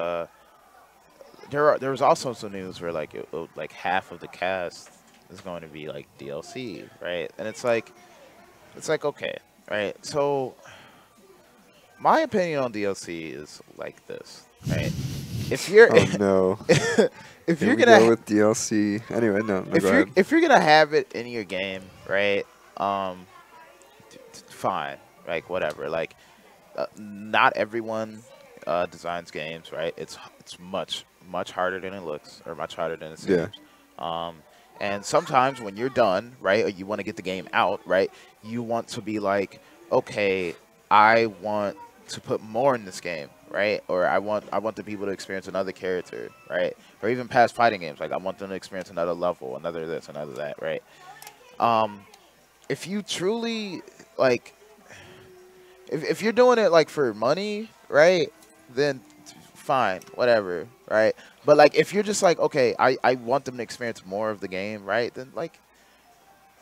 S2: there was also some news where like like half of the cast is going to be like DLC, right? And it's like okay, right? So my opinion on DLC is like this, right? If you're if you're gonna
S1: go with DLC anyway, no,
S2: if you're gonna have it in your game, right? Fine, like whatever. Like, not everyone designs games, right? It's much harder than it looks, or much harder than it seems. And sometimes when you're done, right, or you want to get the game out, right, you want to be like, okay, I want to put more in this game, right? Or I want the people to experience another character, right? Or even past fighting games, like I want them to experience another level, another this, another that, right? If you truly like, if you're doing it like for money, right, then fine, whatever, right? But like if you're just like, okay, I want them to experience more of the game, right? Then like,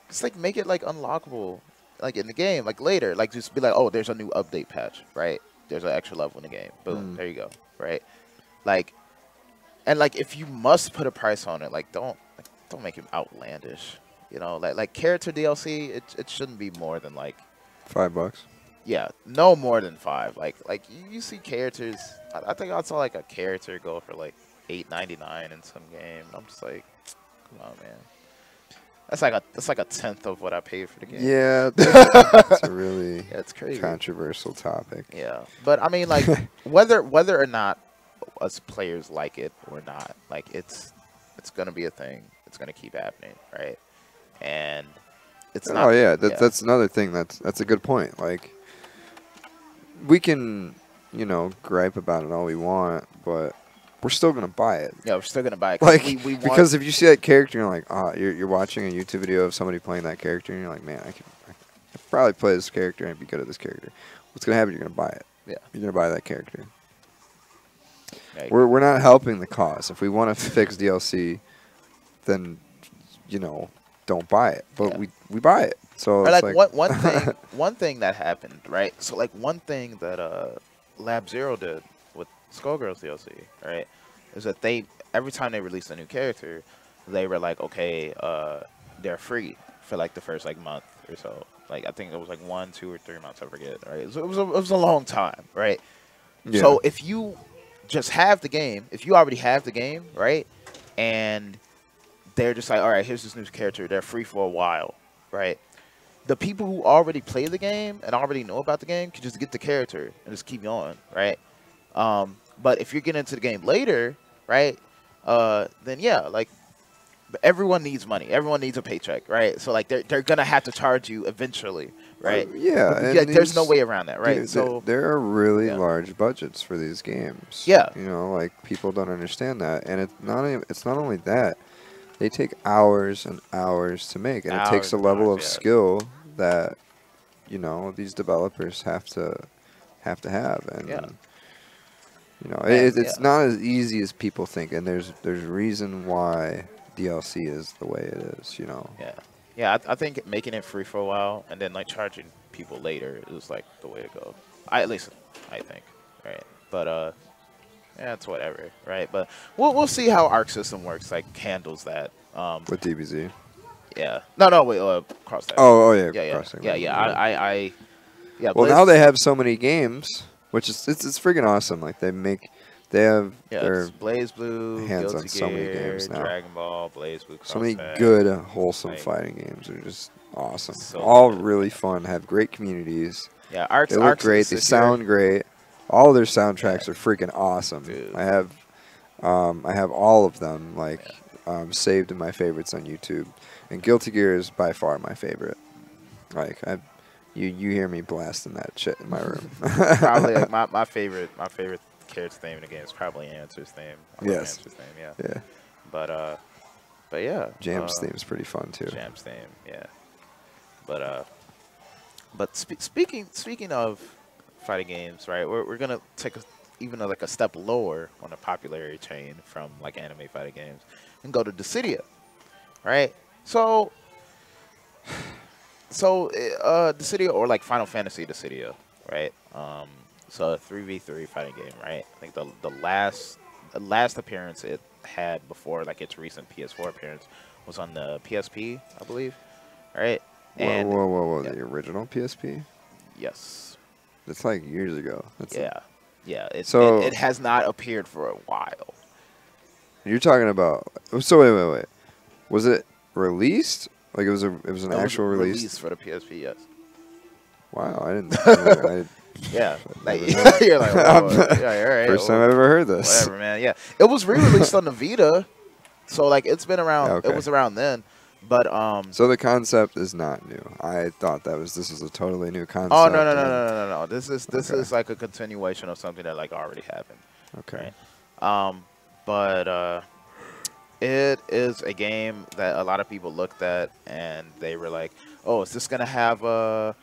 S2: just like make it like unlockable, like in the game, like later, like just be like, oh, there's a new update patch, right? There's an extra level in the game. Boom, there you go, right? Like, and like if you must put a price on it, like don't make it outlandish, you know? Like character DLC, it shouldn't be more than like
S1: $5.
S2: Yeah, no more than $5. Like you see characters. I think I saw like a character go for like $8.99 in some game. I'm just like, come on, man. That's like a tenth of what I paid for the game.
S1: Yeah, it's a really
S2: it's crazy
S1: controversial topic.
S2: Yeah, but I mean, like whether or not us players like it or not, like it's gonna be a thing. It's gonna keep happening, right? And it's not.
S1: Oh yeah, that's another thing. That's a good point. Like, we can, gripe about it all we want, but we're still gonna buy it.
S2: Yeah, we're still gonna buy it.
S1: Like, because if you see that character, you're like, you're watching a YouTube video of somebody playing that character, and you're like, man, I could probably play this character and be good at this character. What's gonna happen? You're gonna buy it.
S2: Yeah,
S1: you're gonna buy that character.
S2: Right.
S1: We're not helping the cause. If we want to fix DLC, then don't buy it. But we buy it. So
S2: or
S1: it's
S2: like one thing that happened, right? So like one thing that Lab Zero did with Skullgirls DLC, right, is that every time they released a new character, they were like, okay, they're free for like the first like month or so. Like I think it was like 1, 2, or 3 months, I forget. Right? So it was a long time, right? Yeah. So if you just have the game, if you already have the game, right, and they're just like, all right, here's this new character. They're free for a while, right? The people who already play the game and already know about the game can just get the character and just keep going, right? But if you're getting into the game later, right, then yeah, like everyone needs money. Everyone needs a paycheck, right? So like they're gonna have to charge you eventually, right? There's no way around that, right?
S1: So there are really large budgets for these games.
S2: Yeah,
S1: like people don't understand that, and it's not only that. They take hours and hours to make, and it takes a level of skill that these developers have to have, and it's not as easy as people think, and there's reason why DLC is the way it is.
S2: Yeah, I think making it free for a while and then like charging people later is like the way to go. At least I think, right? But yeah, it's whatever, right? But we'll see how Arc System works, like handles that.
S1: With DBZ.
S2: Yeah. No, wait, cross that.
S1: Oh yeah,
S2: Yeah.
S1: crossing.
S2: I yeah.
S1: Well,
S2: Blizz,
S1: now they have so many games, which is it's freaking awesome. Like they have their
S2: Blaze Blue,
S1: hands
S2: Guilty
S1: on so many
S2: Gear,
S1: games now.
S2: Dragon Ball, Blaze Blue,
S1: So many
S2: Cross
S1: good, wholesome
S2: like,
S1: fighting games. They're just awesome.
S2: So
S1: All
S2: good.
S1: really fun. Have great communities.
S2: Yeah, Arcs.
S1: They look great. They sound great. All of their soundtracks are freaking awesome.
S2: Dude.
S1: I have all of them saved in my favorites on YouTube. And Guilty Gear is by far my favorite. Like you hear me blasting that shit in my room.
S2: Probably like my favorite character theme in the game is probably Answer's theme.
S1: Yes.
S2: Answer's theme, yeah.
S1: Yeah.
S2: But yeah.
S1: Jam's theme is pretty fun too.
S2: Jam's theme, yeah. But speaking of fighting games, right? We're gonna take even a step lower on the popularity chain from like anime fighting games and go to Dissidia, right? So Dissidia, or like Final Fantasy Dissidia, right? So a 3v3 fighting game, right? I think the last appearance it had before like its recent PS4 appearance was on the PSP, I believe, right? And
S1: Whoa!
S2: Yeah.
S1: The original PSP?
S2: Yes.
S1: That's like years ago.
S2: Yeah.
S1: So
S2: it has not appeared for a while.
S1: you're talking about. So wait. Was it released? Like it was an actual release
S2: for the PSP. Yes.
S1: Wow, I didn't.
S2: Yeah. Like,
S1: Never
S2: you're like, oh, yeah, all right.
S1: First time I've ever heard this.
S2: Whatever, man. Yeah, it was re-released on the Vita, so like it's been around.
S1: Okay.
S2: It was around then, but
S1: So the concept is not new. I thought this was a totally new concept.
S2: Oh no. This is like a continuation of something that like already happened.
S1: Okay.
S2: Right? But it is a game that a lot of people looked at and they were like, "Oh, is this gonna have a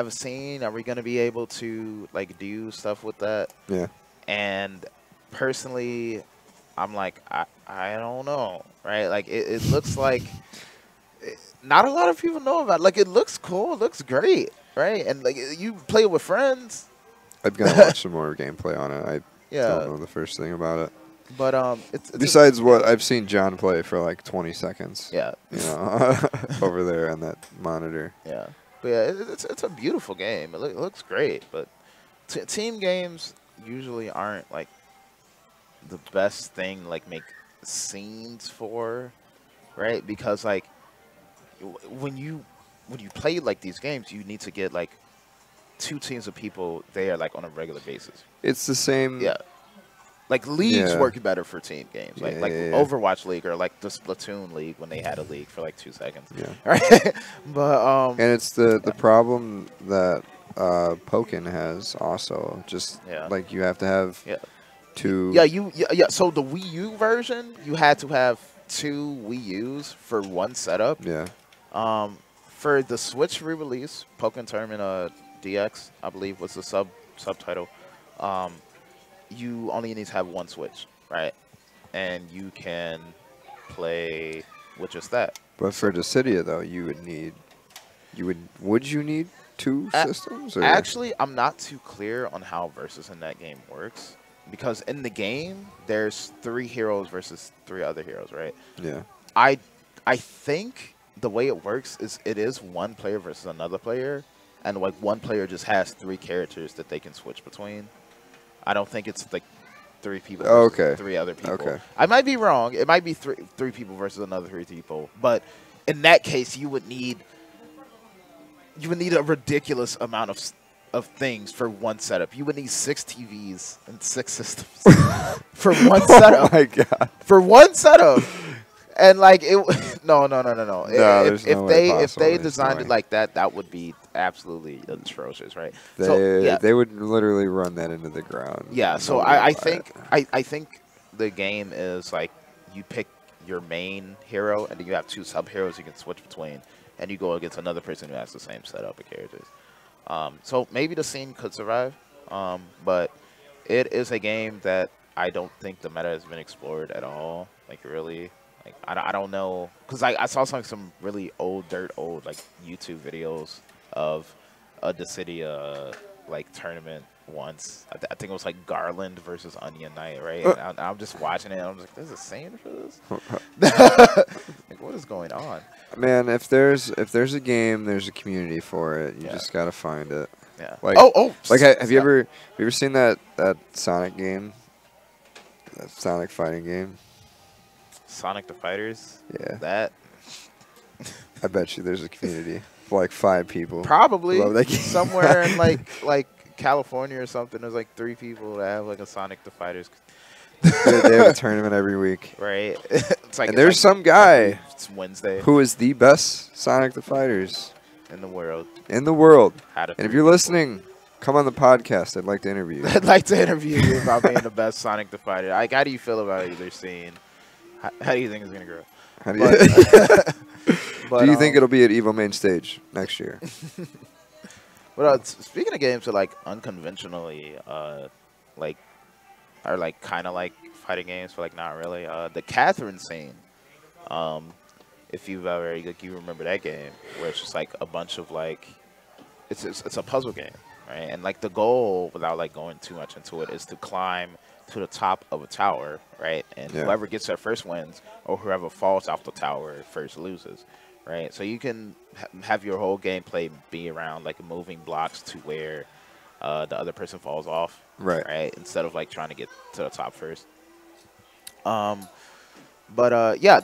S2: scene? Are we gonna be able to like do stuff with that?"
S1: Yeah.
S2: And personally, I'm like, I don't know, right? Like it looks like not a lot of people know about it. Like it looks cool, it looks great, right? And like you play it with friends.
S1: I've got to watch some more gameplay on it. I don't know the first thing about it.
S2: But it's
S1: besides what I've seen John play for like 20 seconds.
S2: Yeah.
S1: You know, over there on that monitor.
S2: Yeah. But yeah, it's a beautiful game. It looks great, but team games usually aren't like the best thing like make scenes for, right? Because like when you play like these games, you need to get like 2 teams of people there like on a regular basis.
S1: It's the same.
S2: Yeah. Like leagues work better for team games, like Overwatch League or like the Splatoon League when they had a league for like 2 seconds.
S1: Yeah.
S2: Right. But
S1: and it's the problem that Pokken has also. Just like you have to have 2.
S2: Yeah. So the Wii U version, you had to have 2 Wii U's for one setup.
S1: Yeah.
S2: For the Switch re-release, Pokken Tournament DX, I believe was the subtitle. You only need to have 1 Switch, right? And you can play with just that.
S1: But for Dissidia, though, would you need 2 systems? Or?
S2: Actually, I'm not too clear on how versus in that game works. Because in the game, there's 3 heroes versus 3 other heroes, right?
S1: Yeah.
S2: I think the way it works is it is 1 player versus another player. And like 1 player just has 3 characters that they can switch between. I don't think it's like 3 people versus 3 other people.
S1: Okay.
S2: I might be wrong. It might be 3 people versus another 3 people. But in that case, you would need a ridiculous amount of things for 1 setup. You would need 6 TVs and 6 systems for 1 setup.
S1: Oh my god!
S2: For 1 setup. And like it, no. If they designed it like that, that would be absolutely atrocious, right?
S1: They would literally run that into the ground.
S2: Yeah. So I think the game is like you pick your main hero, and then you have 2 sub heroes you can switch between, and you go against another person who has the same setup of characters. So maybe the scene could survive, but it is a game that I don't think the meta has been explored at all. Like really. Like I don't know, because I saw some really old like YouTube videos of a Dissidia like tournament once. I think it was like Garland versus Onion Knight, right? And I'm just watching it. And I'm just like, there's a scene for this. Like, what is going on?
S1: Man, if there's a game, there's a community for it. You just gotta find it.
S2: Yeah.
S1: Like, have you ever seen that Sonic game? That Sonic fighting game?
S2: Sonic the Fighters?
S1: Yeah.
S2: That?
S1: I bet you there's a community of like 5 people.
S2: Probably.
S1: Love that game.
S2: Somewhere in like California or something, there's like 3 people that have like a Sonic the Fighters.
S1: They have a tournament every week.
S2: Right. It's like,
S1: and there's some guy
S2: it's Wednesday
S1: who is the best Sonic the Fighters
S2: in the world.
S1: In the world.
S2: And
S1: if you're listening, come on the podcast. I'd like to interview you.
S2: I'd like to interview you about being the best Sonic the Fighter. Like, how do you feel about either scene? How do you think it's going to grow?
S1: How do you do you think it'll be at Evo main stage next year?
S2: But speaking of games that like unconventionally, like are like kind of like fighting games, but like not really. The Catherine scene. If you've ever you remember that game where it's just like a bunch of like, it's a puzzle game, right? And like the goal, without like going too much into it, is to climb to the top of a tower, right? And whoever gets there first wins, or whoever falls off the tower first loses, right? So you can have your whole gameplay be around like moving blocks to where the other person falls off, right? Instead of like trying to get to the top first. Yeah,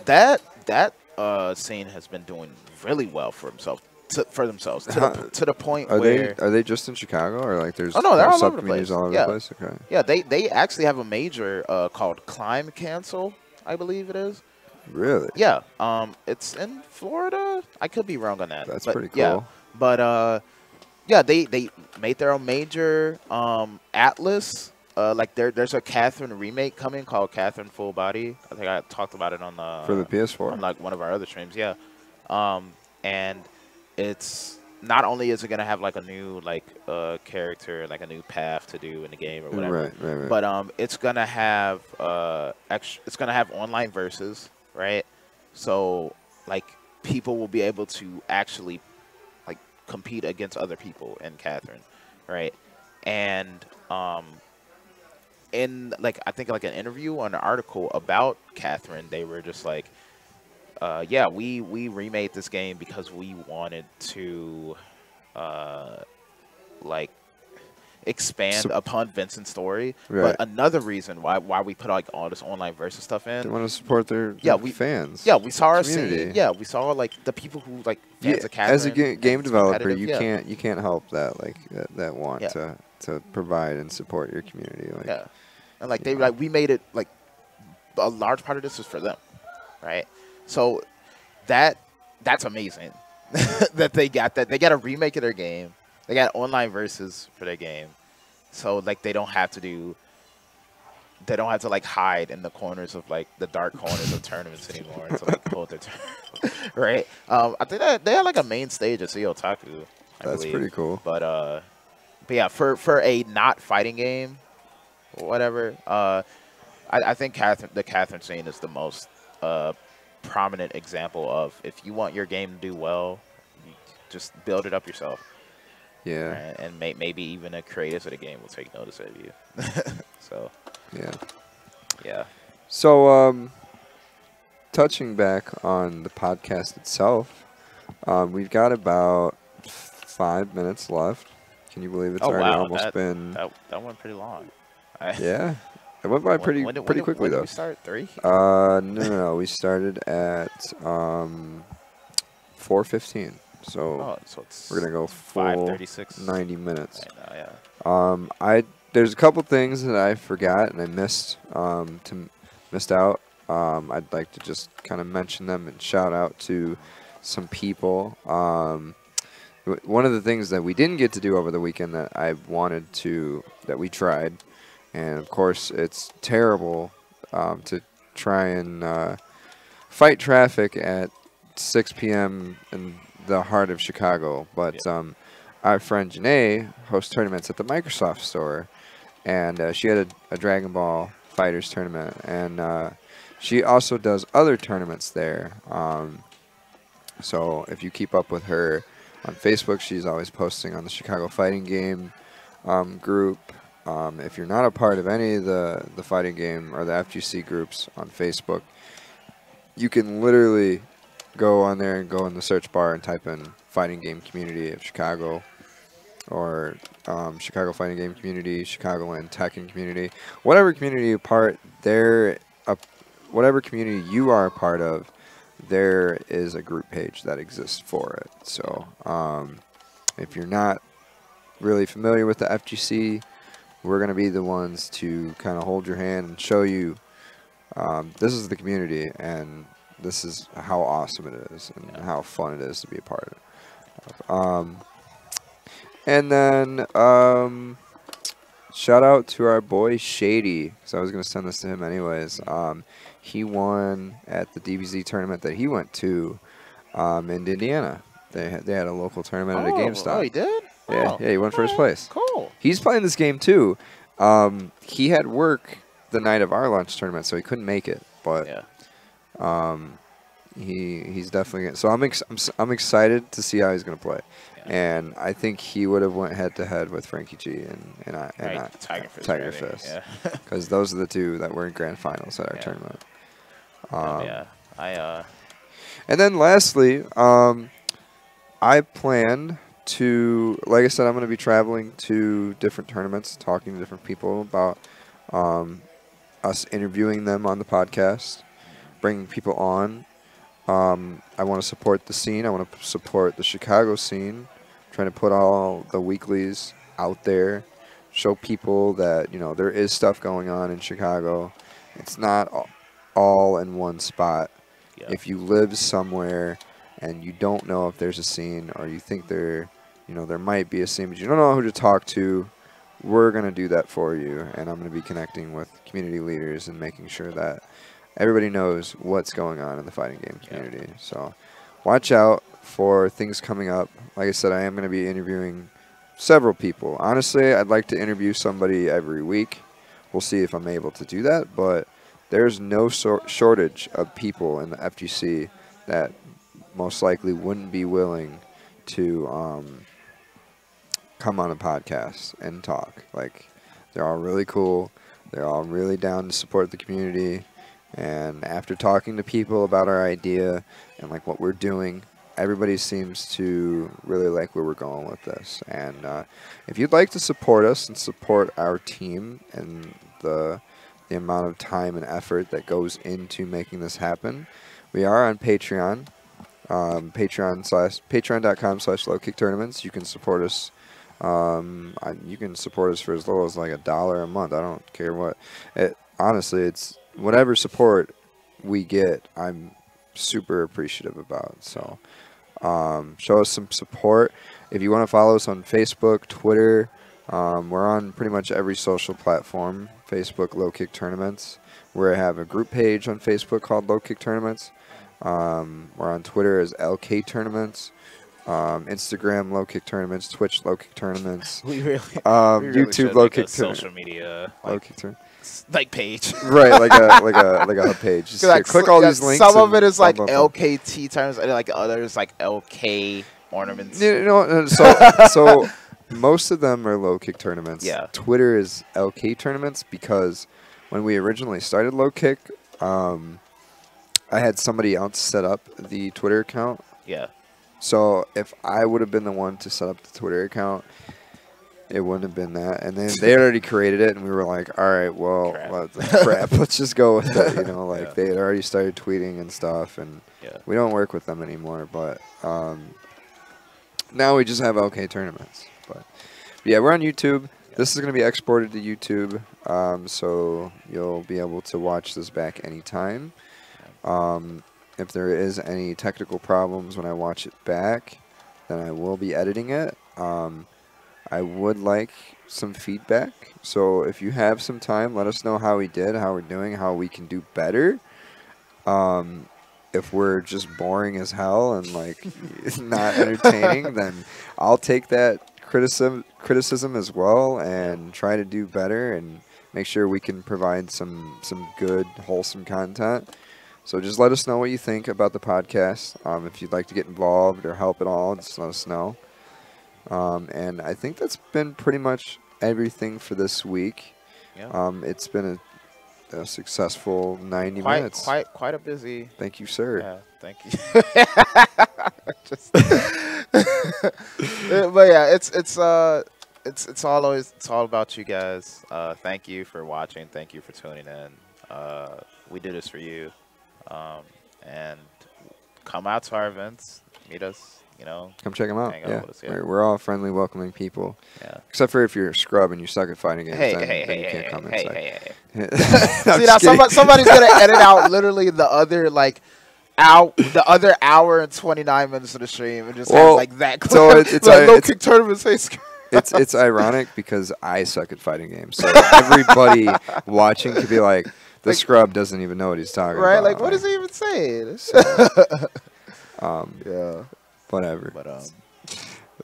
S2: that scene has been doing really well for themselves. To the point where
S1: are they just in Chicago, or like there's
S2: they're all over the
S1: place. All over the place? Okay.
S2: Yeah, they actually have a major called Climb Cancel, I believe it is.
S1: Really?
S2: Yeah. It's in Florida. I could be wrong on that.
S1: That's pretty cool.
S2: Yeah. But yeah, they made their own major Atlas. Like there's a Catherine remake coming called Catherine Full Body. I think I talked about it on the
S1: for the PS4
S2: on like one of our other streams. Yeah. And it's not only is it gonna have like a new like character, like a new path to do in the game or whatever,
S1: right.
S2: But it's gonna have it's gonna have online versus, right? So like people will be able to actually like compete against other people in Catherine, right? And in like I think like an interview or an article about Catherine, they were just like, yeah, we remade this game because we wanted to like expand upon Vincent's story. But another reason why we put like all this online versus stuff in,
S1: they want to support their fans.
S2: Yeah, we saw our
S1: community.
S2: scene. Yeah, we saw like the people who like fans of Catherine.
S1: As a game developer, you can't help that like that want to provide and support your community. Like,
S2: yeah, and like we made it like a large part of this is for them, right? So that's amazing that they got that. They got a remake of their game. They got online versus for their game. So like they don't have to like hide in the corners of like the dark corners of tournaments anymore to like hold their turn. Right? I think that they had like a main stage at CO Otaku.
S1: That's pretty cool.
S2: But yeah, for a not fighting game, whatever, I think the Catherine scene is the most prominent example of if you want your game to do well, you just build it up yourself.
S1: Yeah.
S2: Right? And maybe even the creators of the game will take notice of you. So.
S1: Yeah.
S2: Yeah.
S1: So, touching back on the podcast itself, we've got about 5 minutes left. Can you believe it's already almost been?
S2: That went pretty long.
S1: Yeah. It went by pretty quickly, though.
S2: When did we start? 3?
S1: No. We started at 4:15. So
S2: it's
S1: we're gonna go full
S2: 5:36.
S1: 90 minutes.
S2: I know, yeah.
S1: There's a couple things that I forgot and I missed out. I'd like to just kind of mention them and shout out to some people. One of the things that we didn't get to do over the weekend that that we tried. And, of course, it's terrible to try and fight traffic at 6 p.m. in the heart of Chicago. But our friend Janae hosts tournaments at the Microsoft store. And she had a Dragon Ball Fighters tournament. And she also does other tournaments there. So if you keep up with her on Facebook, she's always posting on the Chicago Fighting Game. group. If you're not a part of any of the fighting game or the FGC groups on Facebook, you can literally go on there and go in the search bar and type in fighting game community of Chicago, or Chicago fighting game community, Chicagoland Tekken community, whatever community you're part there, whatever community you are a part of, there is a group page that exists for it. So if you're not really familiar with the FGC, we're going to be the ones to kind of hold your hand and show you this is the community, and this is how awesome it is, and how fun it is to be a part of it. And then shout out to our boy Shady, because I was going to send this to him anyways. He won at the DBZ tournament that he went to in Indiana. They had a local tournament at a GameStop.
S2: Oh, he did?
S1: Yeah, he won first place.
S2: Cool.
S1: He's playing this game too. He had work the night of our launch tournament, so he couldn't make it. But he's definitely so I'm excited to see how he's gonna play. And I think he would have went head to head with Frankie G and Tiger Fist, because those are the two that were in grand finals at our tournament. And then lastly, I planned to, like I said, I'm going to be traveling to different tournaments, talking to different people about us interviewing them on the podcast, bringing people on. I want to support the scene. I want to support the Chicago scene, trying to put all the weeklies out there, show people that, you know, there is stuff going on in Chicago. It's not all in one spot. If you live somewhere and you don't know if there's a scene, or you think there might be a scene, but you don't know who to talk to, we're going to do that for you. And I'm going to be connecting with community leaders and making sure that everybody knows what's going on in the fighting game community. So watch out for things coming up. Like I said, I am going to be interviewing several people. Honestly, I'd like to interview somebody every week. We'll see if I'm able to do that, but there's no shortage of people in the FGC that most likely wouldn't be willing to come on a podcast and talk. Like, they're all really cool. They're all really down to support the community. And after talking to people about our idea and like what we're doing, everybody seems to really like where we're going with this. And if you'd like to support us and support our team and the amount of time and effort that goes into making this happen, we are on Patreon. Patreon.com/Lowkick Tournaments. You can support us. You can support us for as low as like $1 a month. I don't care what. Honestly, it's whatever support we get, I'm super appreciative about. So show us some support. If you want to follow us on Facebook, Twitter, we're on pretty much every social platform. Facebook, Lowkick Tournaments. We have a group page on Facebook called Lowkick Tournaments. We're on Twitter as LK Tournaments. Instagram Lowkick Tournaments, Twitch Lowkick Tournaments.
S2: We really
S1: YouTube Lowkick
S2: social media like page.
S1: Right, like a hub page. Just
S2: like,
S1: click all these links.
S2: Some of it is like LKT terms, and like others like LK ornaments.
S1: So most of them are Lowkick Tournaments.
S2: Yeah.
S1: Twitter is LK Tournaments because when we originally started Lowkick, I had somebody else set up the Twitter account.
S2: Yeah.
S1: So if I would have been the one to set up the Twitter account, it wouldn't have been that. And then they already created it, and we were like, all right, well, crap, let's just go with it. You know, like they had already started tweeting and stuff, and we don't work with them anymore. But now we just have OK Tournaments. But yeah, we're on YouTube. This is going to be exported to YouTube, so you'll be able to watch this back anytime. If there is any technical problems when I watch it back, then I will be editing it. I would like some feedback. So if you have some time, let us know how we did, how we're doing, how we can do better. If we're just boring as hell and like not entertaining, then I'll take that criticism as well and try to do better and make sure we can provide some good, wholesome content. So just let us know what you think about the podcast. If you'd like to get involved or help at all, just let us know. And I think that's been pretty much everything for this week.
S2: Yeah.
S1: It's been a successful 90 minutes.
S2: Quite a busy.
S1: Thank you, sir.
S2: Yeah, thank you. Just but yeah, it's all about you guys. Thank you for watching. Thank you for tuning in. We do this for you, and come out to our events. Meet us. You know,
S1: Come check them out.
S2: hang out
S1: Yeah,
S2: with us, yeah.
S1: We're all friendly, welcoming people.
S2: Yeah.
S1: Except for if you're a scrub and you suck at fighting games, then you can't come inside.
S2: Hey.
S1: I'm
S2: See now,
S1: just kidding.
S2: somebody's gonna edit out literally the other hour and 29 minutes of the stream and just have like that.
S1: So it's
S2: like Lowkick tournament face.
S1: It's ironic because I suck at fighting games, so everybody watching could be like, "The scrub doesn't even know what he's talking
S2: Right?
S1: about."
S2: Like, what is he even saying? Yeah.
S1: Whatever.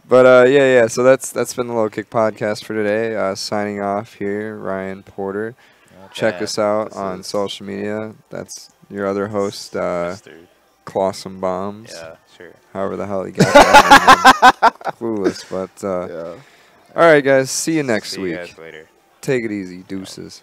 S2: But
S1: Yeah. So that's been the Lowkick Podcast for today. Signing off here, Ryan Porter. Check us out on social media. That's your other host, Clawsome Bombs.
S2: Yeah, sure.
S1: However the hell he got that. Clueless, but all right, guys. See you next week.
S2: You guys later.
S1: Take it easy. Deuces.